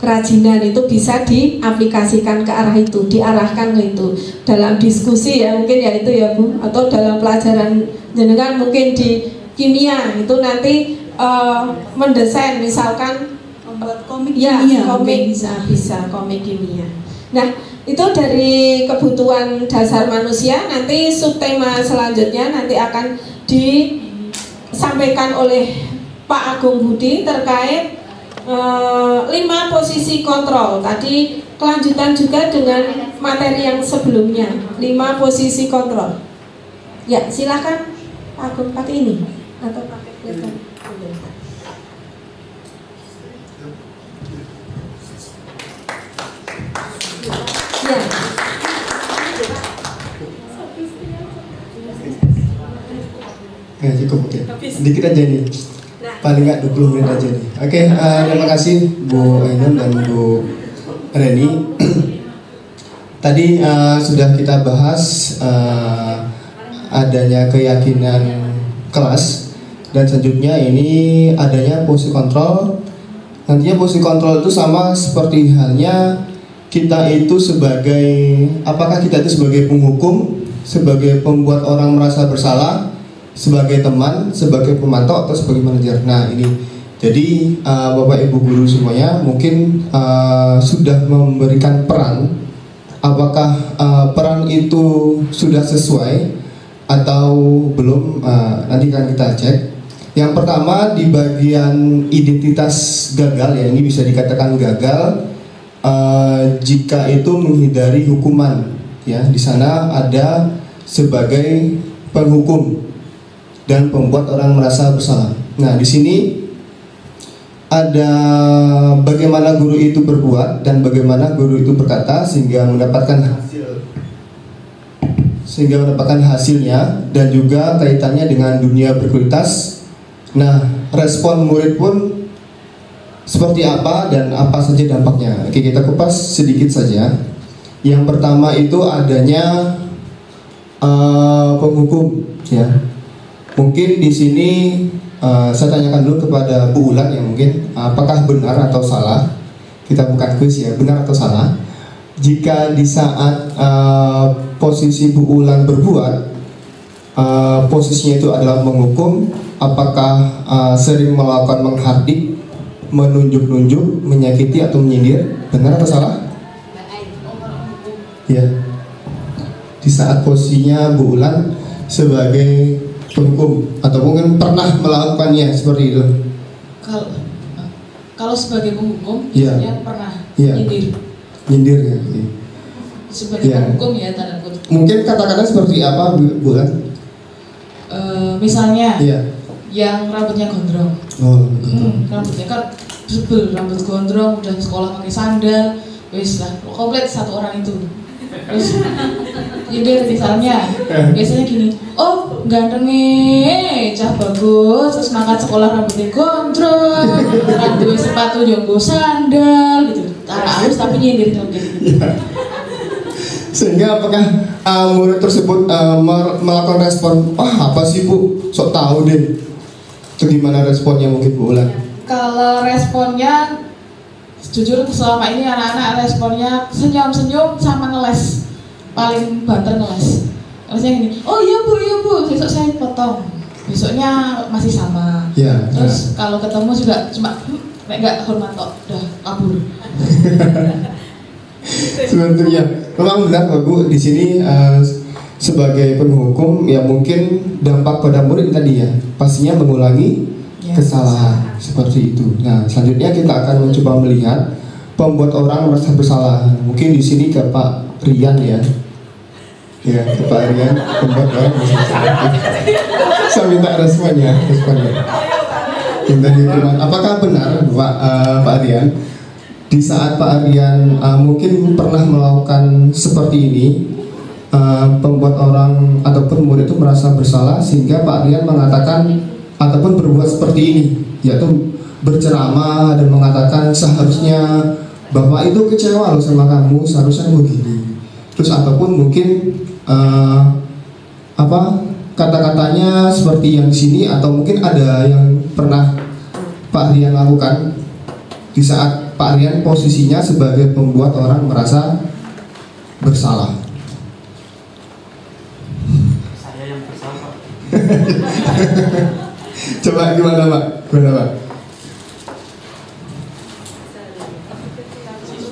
kerajinan itu bisa diaplikasikan ke arah itu, diarahkan ke itu. Dalam diskusi ya mungkin ya itu ya Bu, atau dalam pelajaran jenengan mungkin di kimia itu nanti mendesain misalkan komik ya, kimia, komik bisa komik kimia. Nah, itu dari kebutuhan dasar manusia. Nanti subtema selanjutnya nanti akan disampaikan oleh Pak Agung Budi terkait 5 posisi kontrol. Tadi kelanjutan juga dengan materi yang sebelumnya, 5 posisi kontrol. Ya, silakan Pak Agung pakai ini atau pakai flipchart. Ya. Ya cukup, oke. Sedikit aja nih. Paling nggak 20 menit aja nih. Oke, terima kasih Bu Ainun dan Bu Reni. Tadi sudah kita bahas adanya keyakinan kelas, dan selanjutnya ini adanya posisi kontrol. Nantinya posisi kontrol itu sama seperti halnya kita itu sebagai, apakah kita itu sebagai penghukum, sebagai pembuat orang merasa bersalah, sebagai teman, sebagai pemantau, atau sebagai manajer. Nah ini, jadi Bapak Ibu guru semuanya mungkin sudah memberikan peran. Apakah peran itu sudah sesuai atau belum? Nanti akan kita cek. Yang pertama di bagian identitas gagal, ya ini bisa dikatakan gagal jika itu menghindari hukuman. Ya di sana ada sebagai penghukum dan pembuat orang merasa bersalah. Nah di sini ada bagaimana guru itu berbuat dan bagaimana guru itu berkata sehingga mendapatkan hasilnya, dan juga kaitannya dengan dunia berkualitas. Nah, respon murid pun seperti apa dan apa saja dampaknya. Oke, kita kupas sedikit saja. Yang pertama itu adanya penghukum, ya. Mungkin di sini saya tanyakan dulu kepada Bu Ulan, yang mungkin apakah benar atau salah. Kita bukan kuis ya, benar atau salah. Jika di saat posisi Bu Ulan berbuat, posisinya itu adalah menghukum, apakah sering melakukan menghardik, menunjuk-nunjuk, menyakiti atau menyindir, benar atau salah? Ya. Di saat posisinya Bu Ulan sebagai penghukum atau mungkin pernah melakukannya seperti itu. Kalau sebagai penghukum, ya, biasanya pernah nyindir ya. Sebagai penghukum ya, tanda kutip. Mungkin kata-kata seperti apa, Bu Ulan? Misalnya, yang rambutnya gondrong. Rambutnya kan sebel, rambut gondrong, udah sekolah pakai sandal, wis lah, komplit satu orang itu. Terus jadi misalnya biasanya gini, oh gantengnya cah bagus, terus mangkat sekolah rambutnya gondrong, rambutnya sepatu jonggo sandal gitu, harus tapi nyindir gitu. Sehingga apakah murid tersebut melakukan respon, apa sih Bu, sok tahu deh. Itu gimana responnya mungkin Bu Ulan? Kalau responnya, jujur selama ini anak-anak responnya senyum-senyum sama ngeles, paling banter ngeles. Ngelesnya gini, oh iya bu, besok saya potong, besoknya masih sama. Ya, terus kalau ketemu juga cuma nggak hormat kok, udah kabur. Sebetulnya memang benar Bu, di sini sebagai penghukum ya mungkin dampak pada murid tadi ya, pastinya mengulangi kesalahan seperti itu. Nah, selanjutnya kita akan mencoba melihat pembuat orang merasa bersalah. Mungkin di sini ke Pak Rian ya. Ya, ke Pak Rian, pembuat orang merasa bersalah. Saya minta responnya. Apakah benar Pak Rian, di saat Pak Rian mungkin pernah melakukan seperti ini, pembuat orang ataupun murid itu merasa bersalah sehingga Pak Rian mengatakan ataupun berbuat seperti ini, yaitu berceramah dan mengatakan seharusnya Bapak itu kecewa loh sama kamu, seharusnya begini. Terus ataupun mungkin kata-katanya seperti yang di sini, atau mungkin ada yang pernah Pak Rian lakukan di saat Pak Rian posisinya sebagai pembuat orang merasa bersalah. Saya yang bersalah. Coba gimana Pak?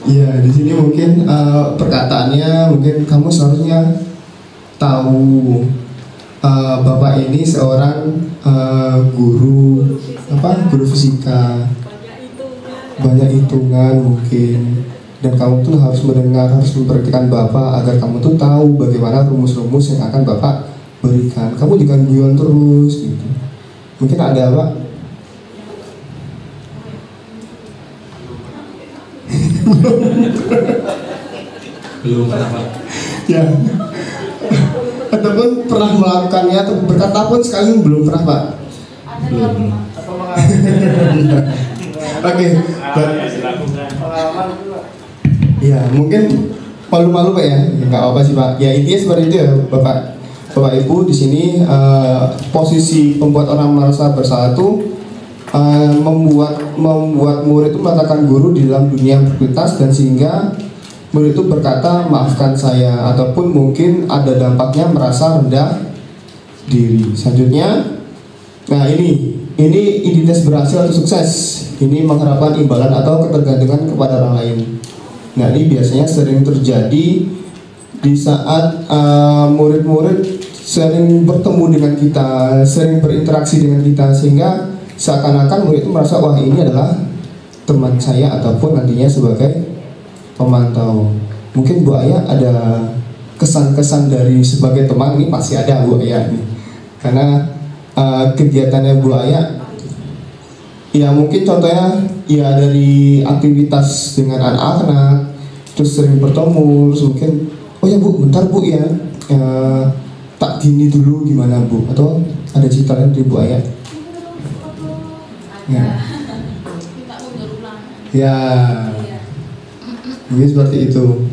Iya, di sini mungkin perkataannya mungkin kamu seharusnya tahu Bapak ini seorang guru fisika, banyak hitungan mungkin, dan kamu tuh harus mendengar, harus memperhatikan Bapak agar kamu tuh tahu bagaimana rumus-rumus yang akan Bapak berikan. Kamu jangan guyon terus gitu. Mungkin ada Pak? Belum pernah Pak. Ya. Ataupun pernah melakukannya atau berkata pun sekali belum pernah Pak? Belum. Oke. Ya mungkin malu-malu Pak ya, nggak apa-apa sih Pak. Ya intinya seperti itu ya Bapak Ibu di sini posisi membuat orang merasa bersalah itu membuat murid itu meletakkan guru di dalam dunia beraktivitas, dan sehingga murid itu berkata maafkan saya, ataupun mungkin ada dampaknya merasa rendah diri. Selanjutnya, nah ini identitas berhasil atau sukses, ini mengharapkan imbalan atau ketergantungan kepada orang lain. Nah ini biasanya sering terjadi di saat murid-murid sering bertemu dengan kita, sering berinteraksi dengan kita, sehingga seakan-akan murid itu merasa wah ini adalah teman saya ataupun nantinya sebagai pemantau. Mungkin Bu Aya ada kesan-kesan dari sebagai teman, ini pasti ada Bu Aya nih. Karena kegiatannya Bu Aya ya mungkin contohnya ya dari aktivitas dengan anak-anak, terus sering bertemu, terus mungkin oh ya Bu bentar Bu ya, tak gini dulu gimana Bu, atau ada cerita lain dari Bu Aya? Ya, mungkin seperti itu.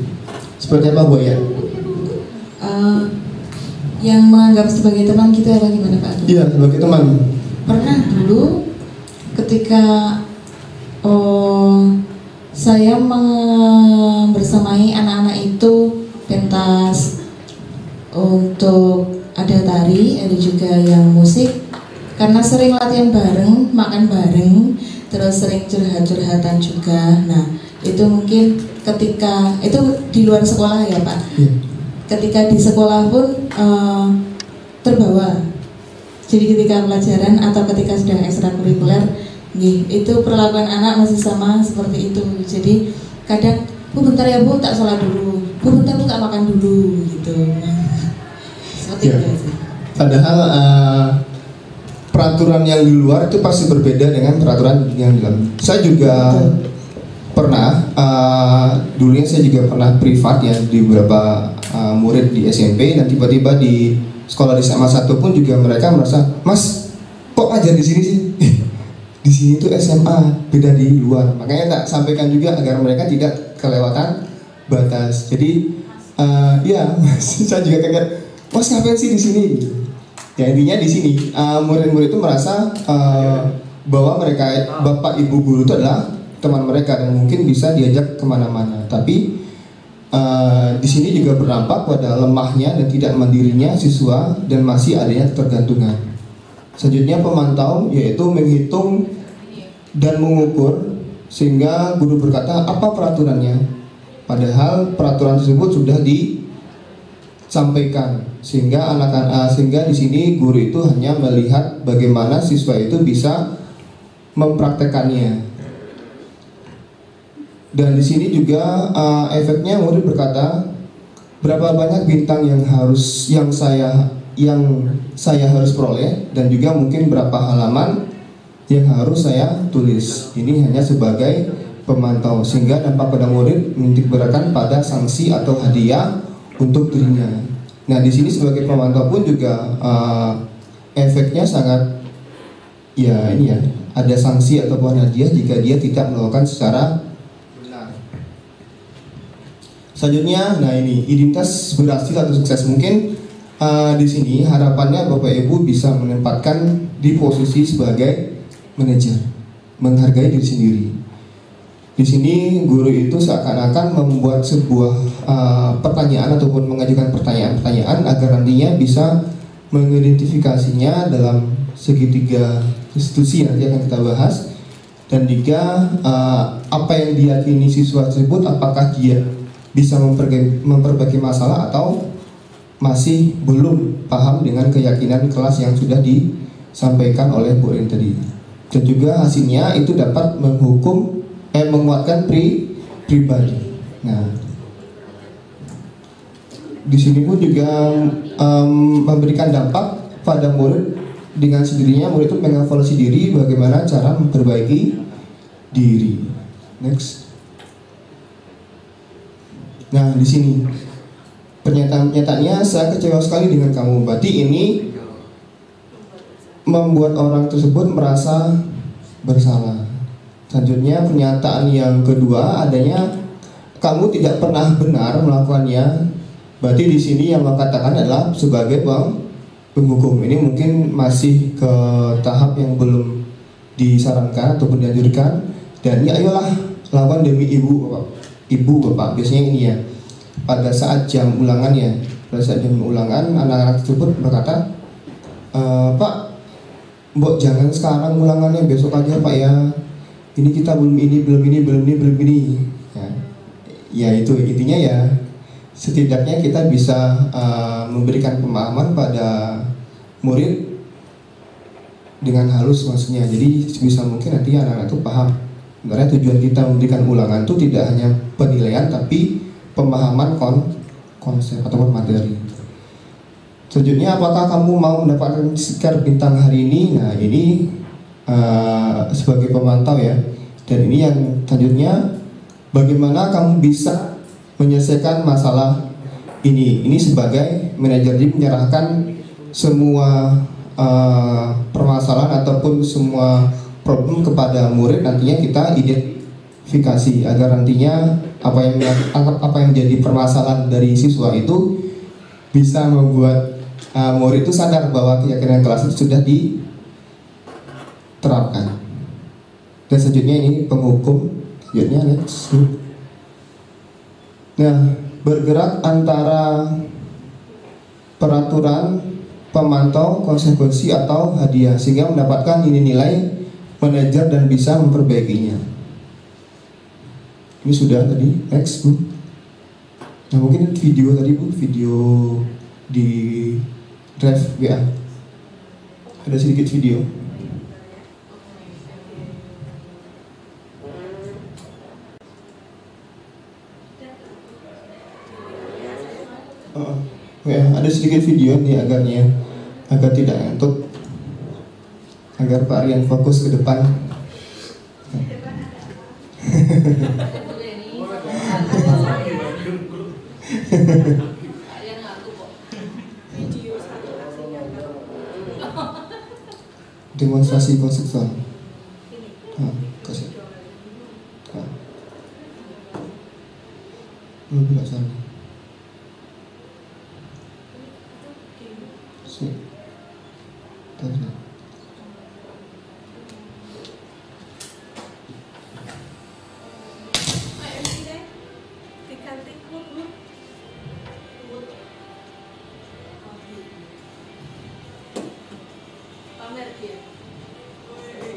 Seperti apa Bu Aya? Yang menganggap sebagai teman kita apa gimana Pak? Iya, sebagai teman. Pernah dulu ketika saya bersamai anak-anak itu pentas untuk ada tari, ada juga yang musik. Karena sering latihan bareng, makan bareng, terus sering curhat-curhatan juga. Nah, itu mungkin ketika itu di luar sekolah ya Pak. Ketika di sekolah pun terbawa. Jadi ketika pelajaran atau ketika sedang ekstrakurikuler, itu perlakuan anak masih sama seperti itu. Jadi kadang, Bu bentar ya Bu, tak sholat dulu. Bu bentar Bu, tak makan dulu, gitu. Seperti itu aja. Padahal peraturan yang di luar itu pasti berbeda dengan peraturan yang di dalam. Saya juga pernah, dulunya saya juga pernah privat ya di beberapa murid di SMP, dan tiba-tiba di sekolah di SMA 1 pun juga mereka merasa, Mas, kok ajar di sini sih? Di sini tuh SMA, beda di luar. Makanya tak sampaikan juga agar mereka tidak kelewatan batas. Jadi, ya, saya juga kaget, Mas ngapain sih di sini? Ya intinya di sini murid-murid itu merasa bahwa mereka bapak ibu guru itu adalah teman mereka dan mungkin bisa diajak kemana-mana. Tapi di sini juga berdampak pada lemahnya dan tidak mandirinya siswa dan masih adanya ketergantungan. Selanjutnya pemantau yaitu menghitung dan mengukur sehingga guru berkata apa peraturannya, padahal peraturan tersebut sudah disampaikan. Sehingga sehingga di sini guru itu hanya melihat bagaimana siswa itu bisa mempraktekannya. Dan di sini juga efeknya murid berkata berapa banyak bintang yang saya harus peroleh, dan juga mungkin berapa halaman yang harus saya tulis. Ini hanya sebagai pemantau, sehingga dampak pada murid menitik beratkan pada sanksi atau hadiah untuk dirinya. Nah di sini sebagai pemantau pun juga efeknya sangat ya ini ya, ada sanksi ataupun hadiah jika dia tidak melakukan secara benar. Selanjutnya, nah ini identitas berhasil atau sukses. Mungkin di sini harapannya Bapak Ibu bisa menempatkan di posisi sebagai manajer, menghargai diri sendiri. Di sini guru itu seakan-akan membuat sebuah pertanyaan ataupun mengajukan pertanyaan-pertanyaan agar nantinya bisa mengidentifikasinya dalam segitiga institusi yang nanti akan kita bahas, dan juga apa yang diyakini siswa tersebut, apakah dia bisa memperbaiki masalah atau masih belum paham dengan keyakinan kelas yang sudah disampaikan oleh Bu Rin tadi. Dan juga hasilnya itu dapat menguatkan pribadi. Nah, di sini pun juga memberikan dampak pada murid. Dengan sendirinya murid itu mengevaluasi diri bagaimana cara memperbaiki diri. Next. Nah, di sini pernyataannya saya kecewa sekali dengan kamu. Berarti ini membuat orang tersebut merasa bersalah. Selanjutnya pernyataan yang kedua adanya kamu tidak pernah benar melakukannya, berarti di sini yang mengatakan adalah sebagai penghukum. Ini mungkin masih ke tahap yang belum disarankan ataupun dianjurkan, dan ya ayolah lakukan demi ibu bapak. Biasanya ini ya, pada saat jam ulangan ya, pada saat jam ulangan anak-anak tersebut berkata, Pak, mbok jangan sekarang ulangannya, besok aja Pak ya, ini kita belum ini ya itu intinya ya, setidaknya kita bisa memberikan pemahaman pada murid dengan halus maksudnya. Jadi sebisa mungkin nanti anak-anak itu paham sebenarnya tujuan kita memberikan ulangan itu tidak hanya penilaian tapi pemahaman konsep ataupun materi. Selanjutnya, apakah kamu mau mendapatkan stiker bintang hari ini? Nah ini sebagai pemantau ya. Dan ini yang selanjutnya, bagaimana kamu bisa menyelesaikan masalah ini? Ini sebagai manajer menyerahkan semua permasalahan ataupun semua problem kepada murid, nantinya kita identifikasi agar nantinya apa yang menjadi permasalahan dari siswa itu bisa membuat murid itu sadar bahwa keyakinan kelas itu sudah diterapkan. Dan selanjutnya ini penghukum. Selanjutnya next. Nah, bergerak antara peraturan, pemantau, konsekuensi atau hadiah sehingga mendapatkan nilai manajer dan bisa memperbaikinya. Ini sudah tadi, next Bu. Nah mungkin video tadi Bu, video di drive WA. Ada sedikit video. Ya, ada sedikit video nih agar tidak ngantuk, agar Pak Rian fokus ke depan. Demonstrasi konseptual. Belum sana.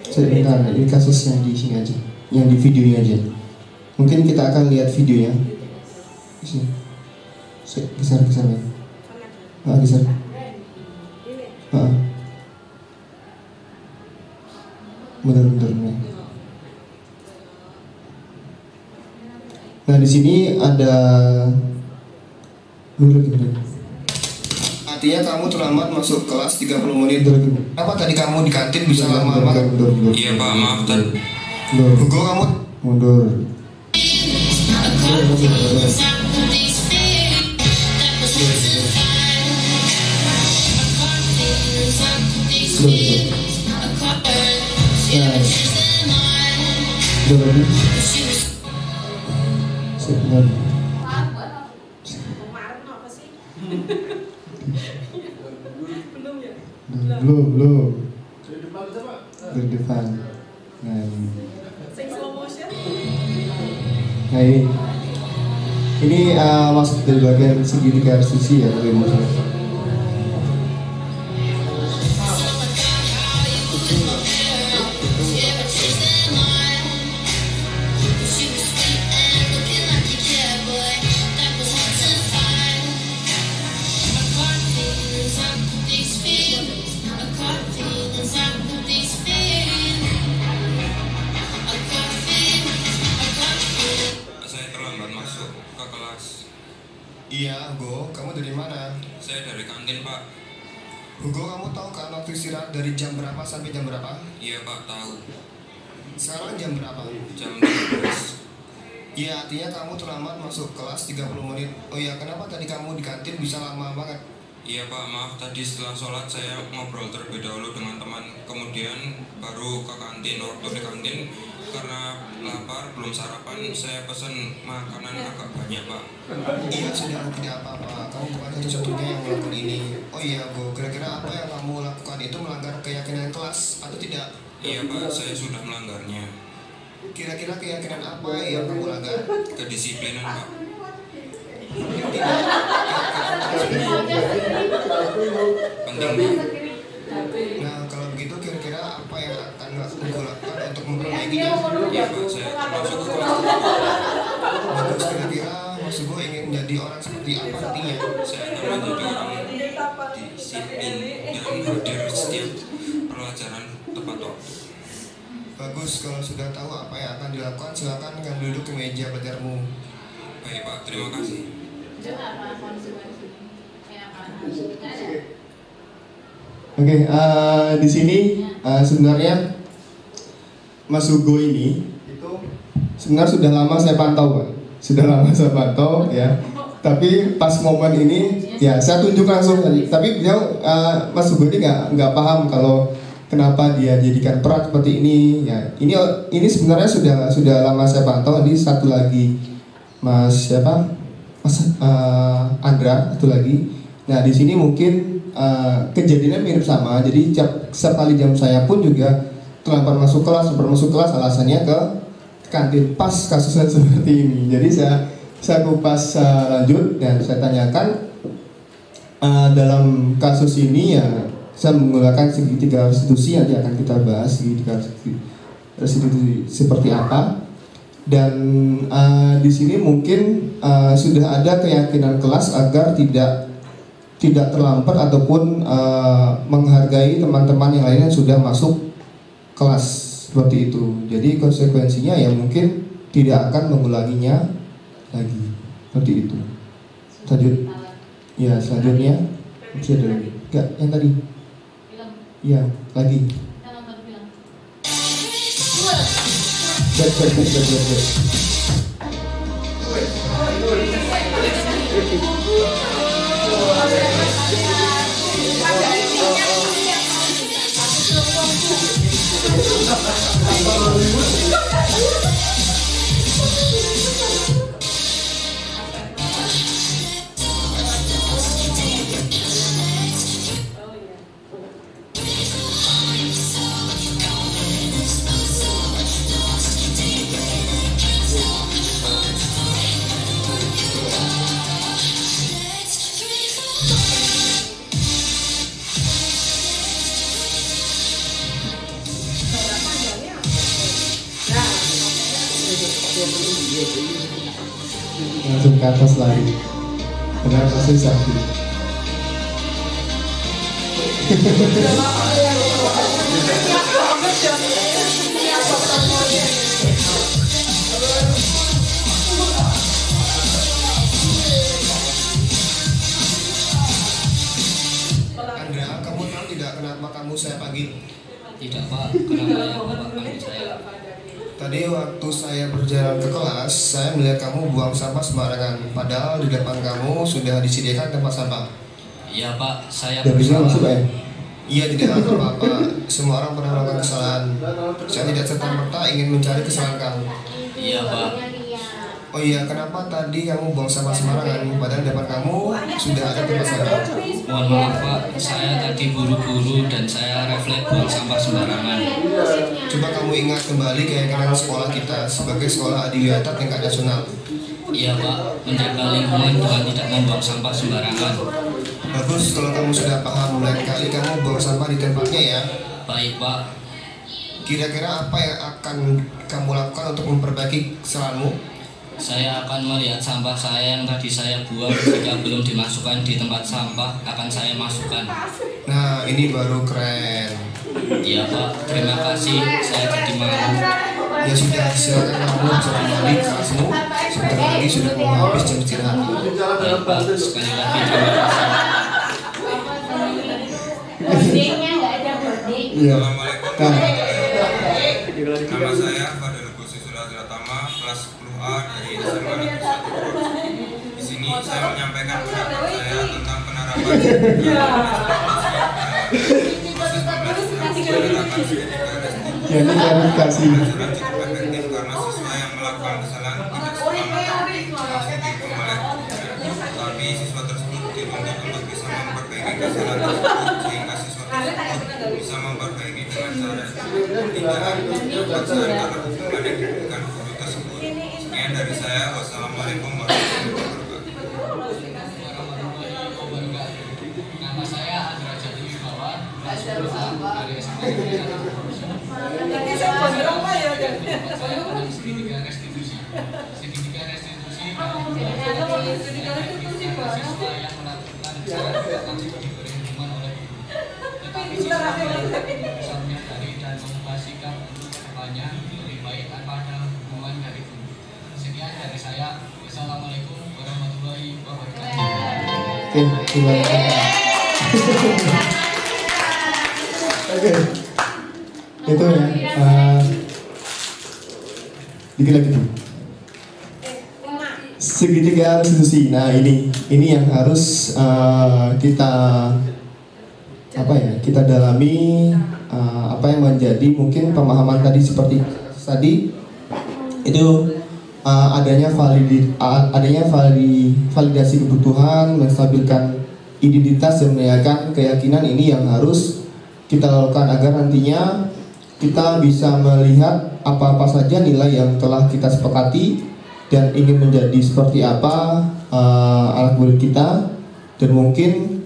Sebentar, ini kasus yang di sini aja, yang di videonya aja. Mungkin kita akan lihat videonya. Sini, geser ya. Geser. Bentar nih. Nah di sini ada artinya kamu terlambat masuk kelas 30 menit. Kenapa tadi kamu di kantin bisa lama banget? Iya Pak, maaf tadi. Hugo kamu mundur. Belum. Dari depan. Nah ini masuk dari bagian segini ke RCC ya, dari musik. Iya, Hugo, kamu dari mana? Saya dari kantin, Pak. Hugo, kamu tahu kan waktu istirahat dari jam berapa sampai jam berapa? Iya, Pak, tahu. Sekarang jam berapa? Jam 12. Iya, artinya kamu terlambat masuk kelas 30 menit. Oh iya, kenapa tadi kamu di kantin bisa lama banget? Iya, Pak, maaf tadi setelah sholat saya ngobrol terlebih dahulu dengan teman, kemudian baru ke kantin. Waktu di kantin karena lapar, belum sarapan, saya pesan makanan agak banyak Pak. Iya sudah, tidak apa-apa. Kamu bukan satu-satunya yang melakukan ini. Oh iya Bu, kira-kira apa yang kamu lakukan itu melanggar keyakinan kelas atau tidak? Iya Pak, saya sudah melanggarnya. Kira-kira keyakinan apa yang kamu langgar? Kedisiplinan Pak. Penting. Nah kalau begitu kira-kira apa yang akan kamu lakukan untuk memperbaikinya? Iya Pak, saya termasuk kelas. Bagus, kira-kira Mas Hugo ingin menjadi orang seperti apa nantinya? Saya akan menjadi orang disiplin dan hadir setiap pelajaran tepat waktu. Bagus, kalau sudah tahu apa yang akan dilakukan, silakan kamu duduk ke meja belajarmu. Baik Pak, terima kasih. Oke, di sini sebenarnya Mas Hugo ini itu sebenarnya sudah lama saya pantau, Pak. Sudah lama saya pantau ya. Tapi pas momen ini ya saya tunjuk langsung tadi. Tapi beliau Mas Hugo ini nggak paham kalau kenapa dia jadikan peran seperti ini. Ya, ini sebenarnya sudah lama saya pantau. Jadi satu lagi Mas siapa? Mas Andra satu lagi. Nah di sini mungkin kejadiannya mirip sama. Jadi setiap kali jam saya pun juga terlambat masuk kelas, alasannya ke kantin. Pas kasusnya seperti ini. Jadi saya kupas lanjut dan saya tanyakan dalam kasus ini ya saya menggunakan segitiga restitusi, nanti akan kita bahas segitiga restitusi seperti apa. Dan di sini mungkin sudah ada keyakinan kelas agar tidak terlambat ataupun menghargai teman-teman yang lainnya sudah masuk kelas seperti itu. Jadi konsekuensinya ya mungkin tidak akan mengulanginya lagi seperti itu. Lanjut. Ya selanjutnya masih ada lagi. Enggak, yang tadi. Iya, lagi. Baik. Langsung ke atas lagi. Benar pasti sakit. Andra, kamu tahu tidak kenapa kamu saya panggil? Tidak Pak, kenapa ya Bapak panggil saya? Tadi waktu saya berjalan ke kelas, saya melihat kamu buang sampah sembarangan. Padahal di depan kamu sudah disediakan tempat sampah. Iya Pak, saya bersama. Masuk, Pak, ya? Iya, tidak apa-apa. Semua orang pernah melakukan kesalahan. Saya tidak serta-merta ingin mencari kesalahan kamu. Iya Pak. Oh iya, kenapa tadi kamu buang sampah sembarangan? Padahal di depan kamu sudah ada tempat sampah. Mohon maaf Pak, saya tadi buru-buru dan saya refleks buang sampah sembarangan. Coba kamu ingat kembali keyakinan sekolah kita sebagai sekolah adiwiyata tingkat nasional. Iya Pak, menjaga lingkungan dengan tidak membuang sampah sembarangan. Bagus, kalau kamu sudah paham, lain kali kamu buang sampah di tempatnya ya. Baik Pak. Kira-kira apa yang akan kamu lakukan untuk memperbaiki kesalahanmu? Saya akan melihat sampah saya yang tadi saya buang, jika belum dimasukkan di tempat sampah akan saya masukkan. Nah, ini baru keren. Iya Pak, terima kasih, saya jadi malu. Ya sudah, silakan kamu bisa kembali ke kelasmu. Sebentar lagi sudah mau habis jam istirahat. Baik Pak, sekali lagi terima kasih. Boardingnya nggak ada boarding. Nama saya Fadil Gusi Suratama, kelas 10A dari SMA Negeri 1. Di sini saya menyampaikan pendapat saya tentang penerapan proses pembelajaran Ya, ini klarifikasi. Pembelajaran cukup efektif karena kesalahan tersebut sehingga siswa tersebut bisa memperbaiki dengan cara tindakan pelajaran atau hukuman yang diberikan guru tersebut. Sekian dari saya. Wassalamualaikum warahmatullahi wabarakatuh. Nama saya Andra Jati Wibawa, kelas 10A dari SMP segitiga restitusi. Segitiga restitusi siswa yang melakukan kesalahan diberi hukuman oleh guru. Tetapi siswa bisa menyadari dan mengubah sikap untuk kedepannya lebih baik tanpa ada hukuman dari guru. Sekian dari saya. Wassalamualaikum warahmatullahi wabarakatuh. Oke, terima kasih. Oke, itu ya. Dikit lagi tuh. Segitiga restitusi. Nah ini yang harus kita kita dalami apa yang menjadi mungkin pemahaman tadi seperti tadi itu adanya validasi kebutuhan, menstabilkan identitas dan menanyakan keyakinan. Ini yang harus kita lakukan agar nantinya kita bisa melihat apa-apa saja nilai yang telah kita sepakati dan ingin menjadi seperti apa anak murid kita. Dan mungkin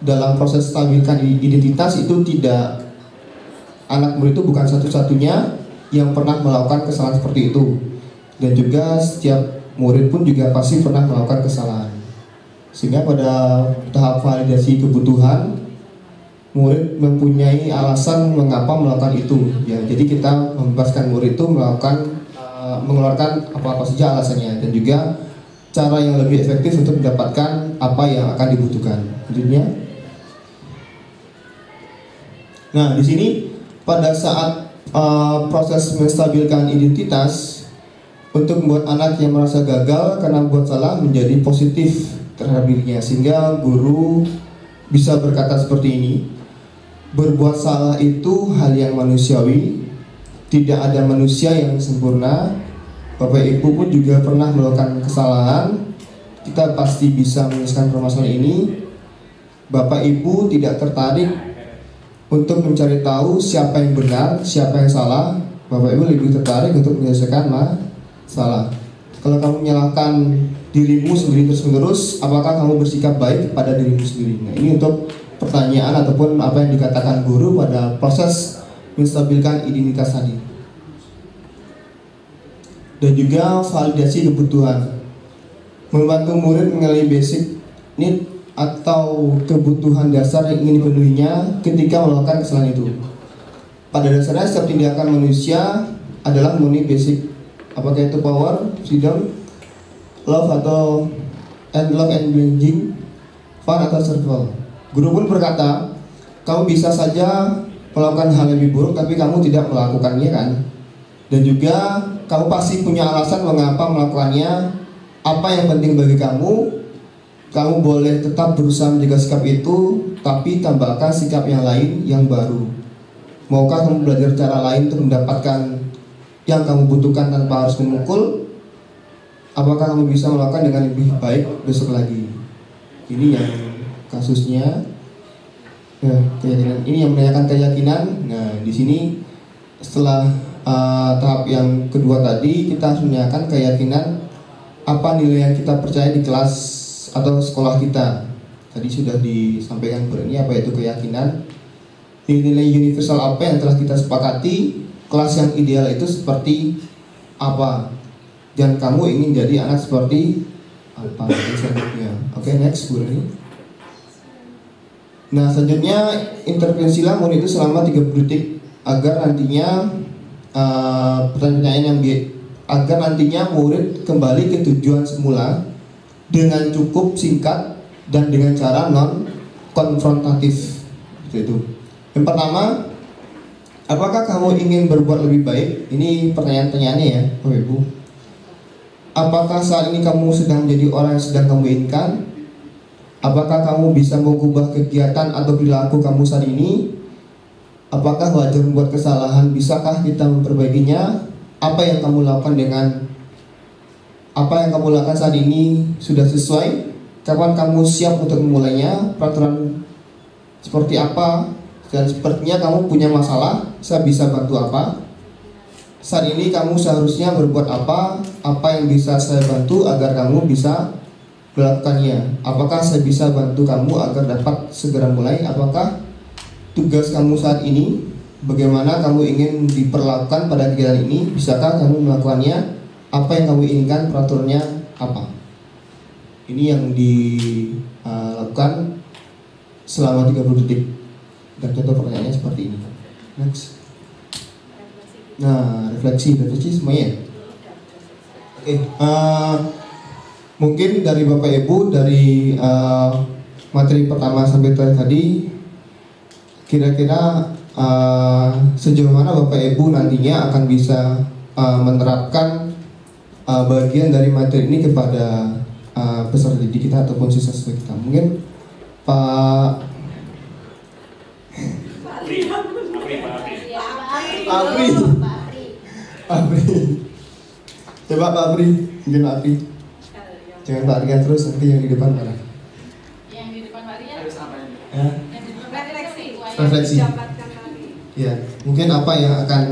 dalam proses stabilkan identitas itu tidak, anak murid itu bukan satu-satunya yang pernah melakukan kesalahan seperti itu, dan juga setiap murid pun juga pasti pernah melakukan kesalahan. Sehingga pada tahap validasi kebutuhan, murid mempunyai alasan mengapa melakukan itu. Ya, jadi kita membebaskan murid itu mengeluarkan apa-apa saja alasannya, dan juga cara yang lebih efektif untuk mendapatkan apa yang akan dibutuhkan. Selanjutnya, nah di sini pada saat proses menstabilkan identitas, untuk membuat anak yang merasa gagal karena membuat salah menjadi positif terhadap dirinya, sehingga guru bisa berkata seperti ini: berbuat salah itu hal yang manusiawi, tidak ada manusia yang sempurna. Bapak Ibu pun juga pernah melakukan kesalahan. Kita pasti bisa menyelesaikan permasalahan ini. Bapak Ibu tidak tertarik untuk mencari tahu siapa yang benar, siapa yang salah. Bapak Ibu lebih tertarik untuk menyelesaikan masalah. Kalau kamu menyalahkan dirimu sendiri terus-menerus, apakah kamu bersikap baik pada dirimu sendiri? Nah, ini untuk pertanyaan ataupun apa yang dikatakan guru pada proses menstabilkan identitas tadi. Dan juga validasi kebutuhan, membantu murid mengenali basic need atau kebutuhan dasar yang ingin dipenuhinya ketika melakukan kesalahan itu. Pada dasarnya setiap tindakan manusia adalah memenuhi basic, apakah itu power, freedom, love and belonging, fun atau survival. Guru pun berkata, kamu bisa saja melakukan hal yang lebih buruk tapi kamu tidak melakukannya kan? Dan juga kamu pasti punya alasan mengapa melakukannya. Apa yang penting bagi kamu, kamu boleh tetap berusaha menjaga sikap itu, tapi tambahkan sikap yang lain yang baru. Maukah kamu belajar cara lain untuk mendapatkan yang kamu butuhkan tanpa harus memukul? Apakah kamu bisa melakukan dengan lebih baik besok lagi? Ini yang kasusnya. Ya, keyakinan. Ini yang menanyakan keyakinan. Nah, di sini setelah tahap yang kedua tadi, kita harus menanyakan keyakinan apa nilai yang kita percaya di kelas atau sekolah kita. Tadi sudah disampaikan ini apa itu keyakinan. Nilai universal apa yang telah kita sepakati, kelas yang ideal itu seperti apa, dan kamu ingin jadi anak seperti apa selanjutnya. Oke, next Bu Reni. Nah, selanjutnya intervensilah murid itu selama 30 detik agar nantinya pertanyaan yang agar nantinya murid kembali ke tujuan semula dengan cukup singkat dan dengan cara non konfrontatif. Itu. Yang pertama, apakah kamu ingin berbuat lebih baik? Ini pertanyaan-pertanyaannya ya, Bapak Ibu. Apakah saat ini kamu sedang menjadi orang yang sedang kamu inginkan? Apakah kamu bisa mengubah kegiatan atau perilaku kamu saat ini? Apakah wajar membuat kesalahan? Bisakah kita memperbaikinya? Apa yang kamu lakukan saat ini sudah sesuai? Kapan kamu siap untuk memulainya? seperti apa, dan sepertinya kamu punya masalah, saya bisa bantu apa. Saat ini kamu seharusnya berbuat apa yang bisa saya bantu agar kamu bisa melakukannya. Apakah saya bisa bantu kamu agar dapat segera mulai? Apakah tugas kamu saat ini? Bagaimana kamu ingin diperlakukan pada kegiatan ini? Bisakah kamu melakukannya? Apa yang kamu inginkan, peraturannya apa? Ini yang dilakukan selama 30 detik. Dan contoh pertanyaannya seperti ini. Next. Nah, refleksi semuanya. Oke, mungkin dari Bapak Ibu dari materi pertama sampai tadi, kira-kira sejauh mana Bapak Ibu nantinya akan bisa menerapkan bagian dari materi ini kepada peserta didik kita ataupun siswa kita. Mungkin Pak Abri. Coba Pak Abri, mungkin Pak Abri. Jangan Pak Rian terus, nanti yang di depan mana? Yang di depan Pak Rian harus apa ini? Yang di depan Refleksi. Ya, mungkin apa yang akan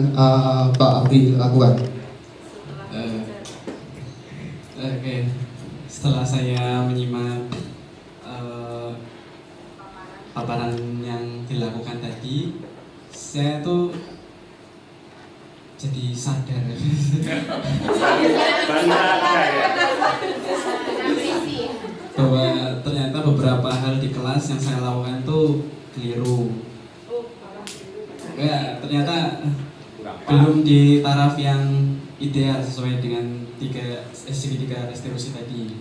Pak Abri lakukan? Oke, setelah saya menyimak paparan yang dilakukan tadi, saya tuh jadi sadar bahwa ternyata beberapa hal di kelas yang saya lakukan tuh keliru. Ya, ternyata belum di taraf yang ideal sesuai dengan segitiga restitusi tadi.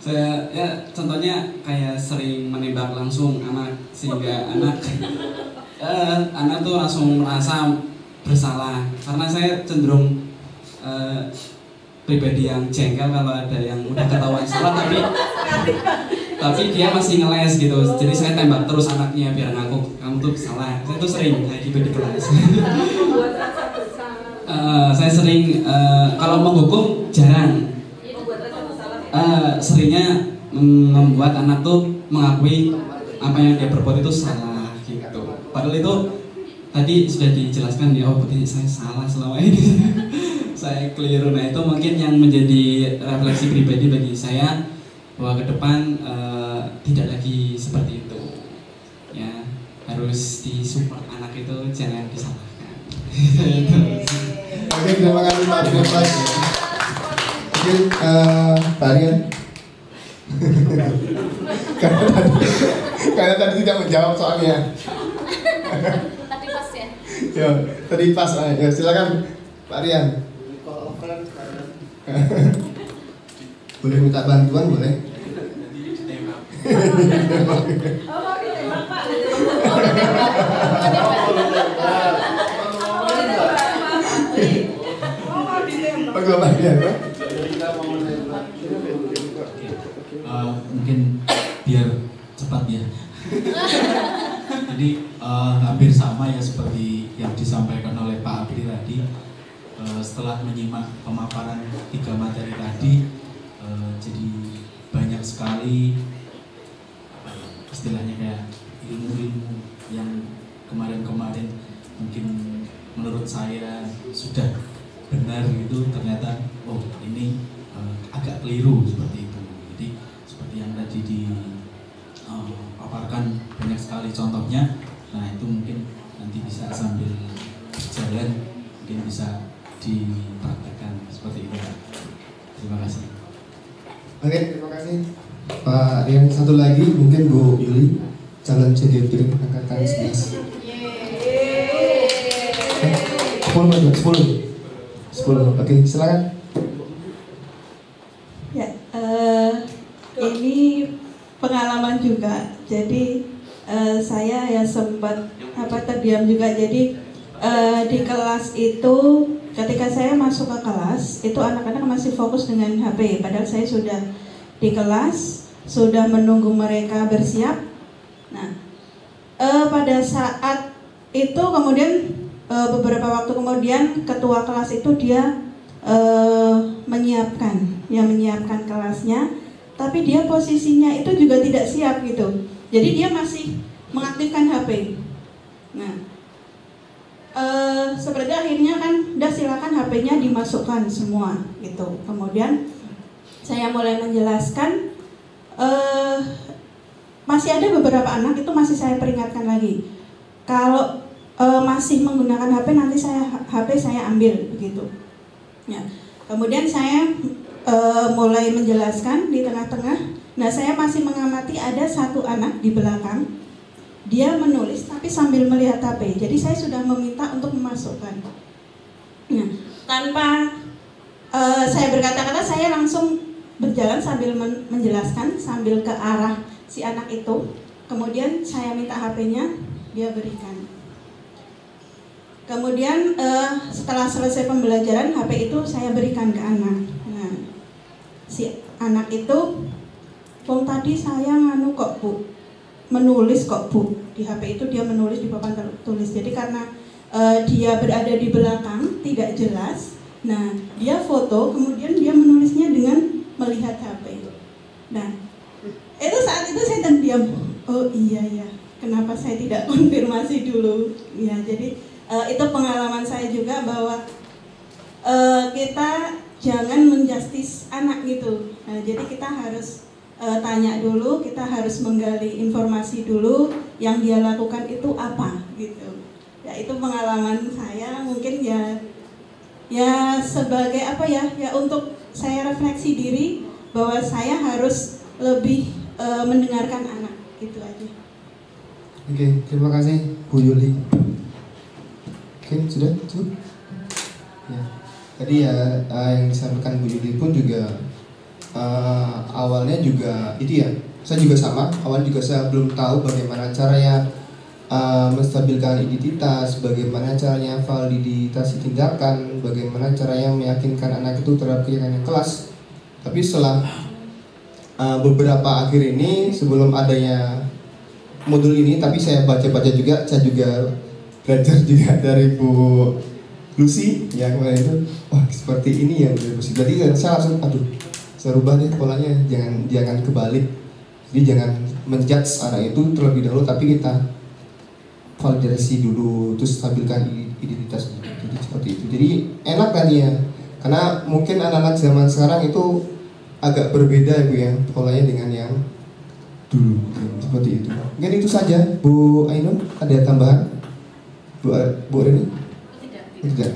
Saya contohnya kayak sering menembak langsung anak, sehingga anak tuh langsung merasa bersalah, karena saya cenderung pribadi yang jengkel kalau ada yang udah ketahuan salah tapi dia masih ngeles gitu. Jadi saya tembak terus anaknya biar ngaku kamu tuh salah. Saya tuh sering kayak gitu di kelas. Saya sering kalau menghukum jarang, seringnya membuat anak tuh mengakui apa yang dia perbuat itu salah. Padahal itu tadi sudah dijelaskan ya, oh berarti saya salah selama ini. Saya keliru. Nah, itu mungkin yang menjadi refleksi pribadi bagi saya, bahwa ke depan tidak lagi seperti itu. Ya, harus disupport anak itu, jangan disalahkan. Oke, terima kasih Pak Bebas. Mungkin Pak Rian. Karena tadi tidak menjawab soalnya. Tadi pas ya? Ya, tadi pas. Ya, silakan Pak Rian. Boleh minta bantuan, boleh? Mungkin biar cepat ya. Jadi hampir sama ya seperti yang disampaikan oleh Pak Abri tadi. Setelah menyimak pemaparan 3 materi tadi, jadi banyak sekali istilahnya kayak ilmu-ilmu yang kemarin-kemarin mungkin menurut saya sudah benar gitu, ternyata oh ini agak keliru seperti itu. Jadi seperti yang tadi dipaparkan banyak sekali contohnya. Nah, itu mungkin nanti bisa sambil berjalan mungkin bisa dipraktekkan seperti itu. Terima kasih. Oke, terima kasih Pak Rian. Satu lagi mungkin Bu Yuli, calon CDP angkatan 11. 10. Oke, silakan. Ya, ini pengalaman juga. Jadi saya ya sempat terdiam juga. Jadi di kelas itu, ketika saya masuk ke kelas, itu anak-anak masih fokus dengan HP. Padahal saya sudah di kelas, sudah menunggu mereka bersiap. Nah, pada saat itu kemudian beberapa waktu kemudian ketua kelas itu dia menyiapkan kelasnya. tapi dia posisinya itu juga tidak siap gitu. Jadi dia masih mengaktifkan HP. Nah, seperti akhirnya kan, udah silakan HP-nya dimasukkan semua gitu. Kemudian saya mulai menjelaskan, masih ada beberapa anak itu masih saya peringatkan lagi. Kalau masih menggunakan HP, nanti HP saya ambil begitu. Ya. Kemudian saya mulai menjelaskan di tengah-tengah. Nah, saya masih mengamati ada satu anak di belakang. Dia menulis tapi sambil melihat HP. Jadi saya sudah meminta untuk memasukkan. Nah, tanpa saya berkata-kata, saya langsung berjalan sambil menjelaskan sambil ke arah si anak itu. Kemudian saya minta HP-nya, dia berikan. Kemudian setelah selesai pembelajaran, HP itu saya berikan ke anak. Nah, si anak itu, "Wong tadi saya nganu kok Bu, menulis kok Bu." Di HP itu dia menulis di papan tulis. Jadi karena dia berada di belakang, tidak jelas. Nah, dia foto, kemudian dia menulisnya dengan melihat HP. Nah, itu saat itu saya terdiam. Oh iya ya, kenapa saya tidak konfirmasi dulu? Ya, jadi itu pengalaman saya juga bahwa kita jangan menjustis anak gitu. Nah, jadi kita harus tanya dulu, kita harus menggali informasi dulu yang dia lakukan itu apa gitu. Ya, itu pengalaman saya, mungkin ya sebagai apa ya untuk saya refleksi diri bahwa saya harus lebih mendengarkan anak, gitu aja. Oke, terima kasih Bu Yuli. Oke, sudah cukup. Ya, tadi ya yang disampaikan Bu Yuli pun juga awalnya juga itu ya, saya juga sama. Awal juga saya belum tahu bagaimana caranya menstabilkan identitas, bagaimana caranya validasi tindakan, bagaimana caranya meyakinkan anak itu terhadap keyakinan kelas. Tapi setelah beberapa akhir ini, sebelum adanya modul ini, tapi saya baca-baca juga, saya juga belajar juga dari Bu Lucy ya kemarin itu, wah seperti ini ya Bu Lucy. Jadi saya langsung, saya rubah deh polanya, jangan kebalik. Jadi jangan menjudge anak itu terlebih dahulu, tapi kita validasi dulu, terus stabilkan identitas. Jadi seperti itu. Jadi enak kan ya, karena mungkin anak-anak zaman sekarang itu agak berbeda ya Bu ya, polanya dengan yang dulu, seperti itu. Mungkin itu saja Bu Ainun, ada tambahan? Bu Rini? Tidak.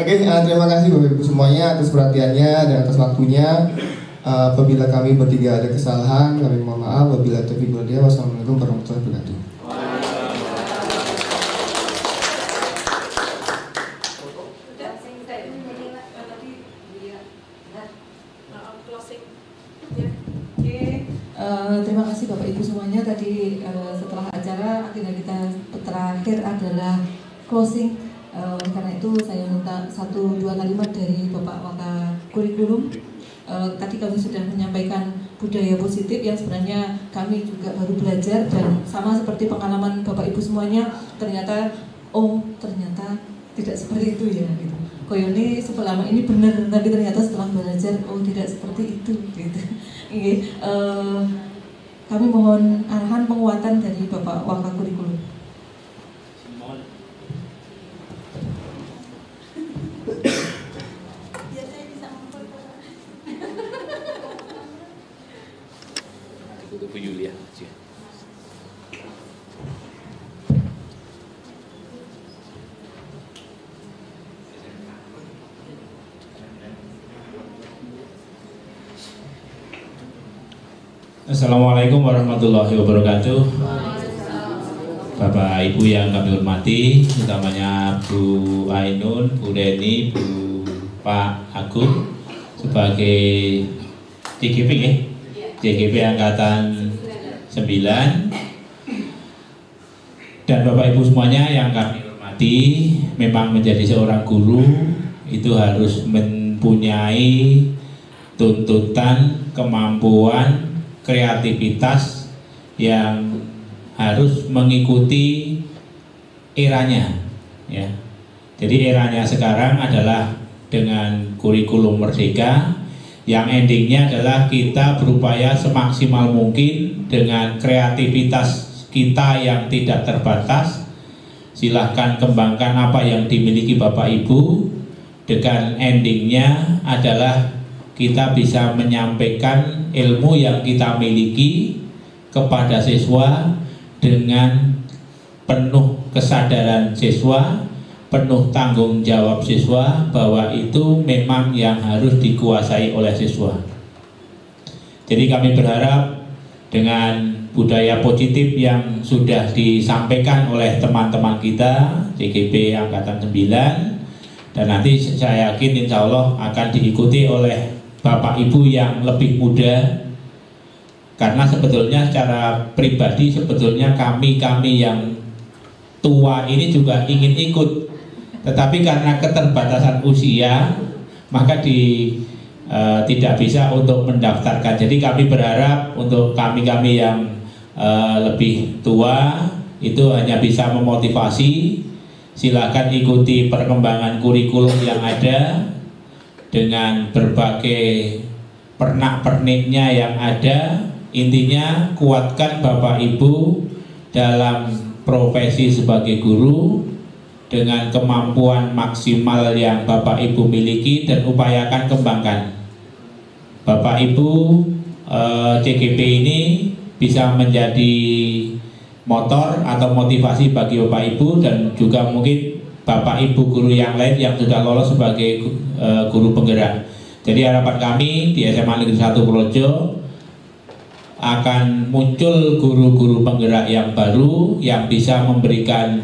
Oke, terima kasih Bapak Ibu semuanya atas perhatiannya dan atas waktunya. Apabila kami bertiga ada kesalahan, kami mohon maaf. Wabillahi taufiq wal hidayah. Wassalamualaikum warahmatullahi wabarakatuh. Terima kasih Bapak Ibu semuanya. Tadi setelah acara agenda kita terakhir adalah closing. Karena itu saya minta 1-2 kalimat dari Bapak Waka Kurikulum. Tadi kami sudah menyampaikan budaya positif yang sebenarnya kami juga baru belajar, dan sama seperti pengalaman Bapak Ibu semuanya, ternyata tidak seperti itu ya gitu. Koyone selama ini benar, tapi ternyata setelah belajar tidak seperti itu gitu. Kami mohon arahan penguatan dari Bapak Waka Kurikulum. Bu Yulia. Assalamualaikum warahmatullahi wabarakatuh. Bapak Ibu yang kami hormati, utamanya Bu Ainun, Bu Reni, Bu Pak Agung sebagai TGP ya, TGP Angkatan 9, dan Bapak Ibu semuanya yang kami hormati. Memang menjadi seorang guru itu harus mempunyai tuntutan, kemampuan, kreativitas yang harus mengikuti eranya ya. Jadi eranya sekarang adalah dengan kurikulum merdeka yang endingnya adalah kita berupaya semaksimal mungkin dengan kreativitas kita yang tidak terbatas. Silahkan kembangkan apa yang dimiliki Bapak Ibu, dengan endingnya adalah kita bisa menyampaikan ilmu yang kita miliki kepada siswa dengan penuh kesadaran siswa, penuh tanggung jawab siswa bahwa itu memang yang harus dikuasai oleh siswa. Jadi kami berharap dengan budaya positif yang sudah disampaikan oleh teman-teman kita CGP Angkatan 9, dan nanti saya yakin insya Allah akan diikuti oleh Bapak Ibu yang lebih muda, karena sebetulnya secara pribadi sebetulnya kami yang tua ini juga ingin ikut, tetapi karena keterbatasan usia maka tidak bisa untuk mendaftarkan. Jadi kami berharap untuk kami yang lebih tua itu hanya bisa memotivasi. Silakan ikuti perkembangan kurikulum yang ada dengan berbagai pernak-perniknya yang ada. Intinya kuatkan Bapak Ibu dalam profesi sebagai guru dengan kemampuan maksimal yang Bapak Ibu miliki, dan upayakan kembangkan. Bapak Ibu CGP ini bisa menjadi motor atau motivasi bagi Bapak Ibu, dan juga mungkin Bapak Ibu guru yang lain yang sudah lolos sebagai guru penggerak. Jadi harapan kami di SMA Negeri 1 Projo akan muncul guru-guru penggerak yang baru yang bisa memberikan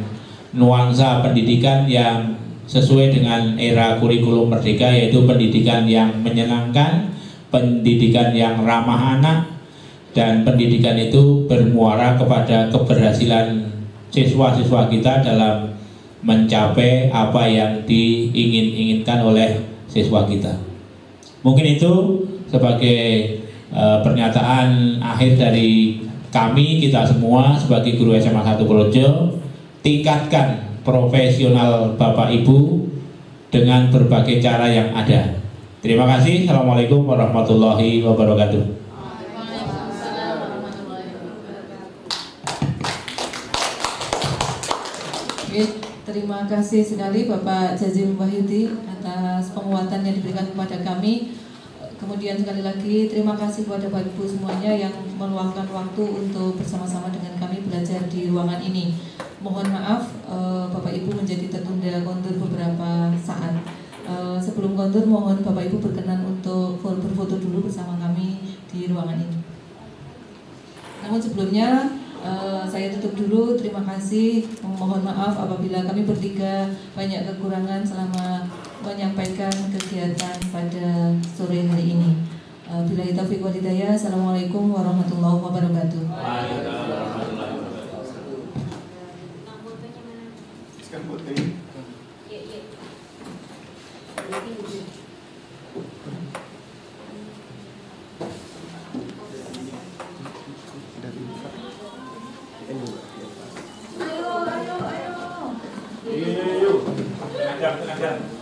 nuansa pendidikan yang sesuai dengan era kurikulum merdeka, yaitu pendidikan yang menyenangkan, pendidikan yang ramah anak, dan pendidikan itu bermuara kepada keberhasilan siswa-siswa kita dalam mencapai apa yang diinginkan oleh siswa kita. Mungkin itu sebagai pernyataan akhir dari kami, kita semua sebagai guru SMA 1 Projo. Tingkatkan profesional Bapak Ibu dengan berbagai cara yang ada. Terima kasih. Assalamualaikum warahmatullahi wabarakatuh. Terima kasih sekali Bapak Jazil Wahyudi atas penguatan yang diberikan kepada kami. Kemudian sekali lagi terima kasih kepada Bapak Ibu semuanya yang meluangkan waktu untuk bersama-sama dengan kami belajar di ruangan ini. Mohon maaf Bapak Ibu menjadi tertunda kontur beberapa saat. Sebelum kontur mohon Bapak Ibu berkenan untuk berfoto dulu bersama kami di ruangan ini. Namun sebelumnya saya tutup dulu. Terima kasih. Mohon maaf apabila kami bertiga banyak kekurangan selama menyampaikan kegiatan pada sore hari ini. Billahi taufiq wal hidayah. Assalamualaikum warahmatullahi wabarakatuh. Ayo. Tenang.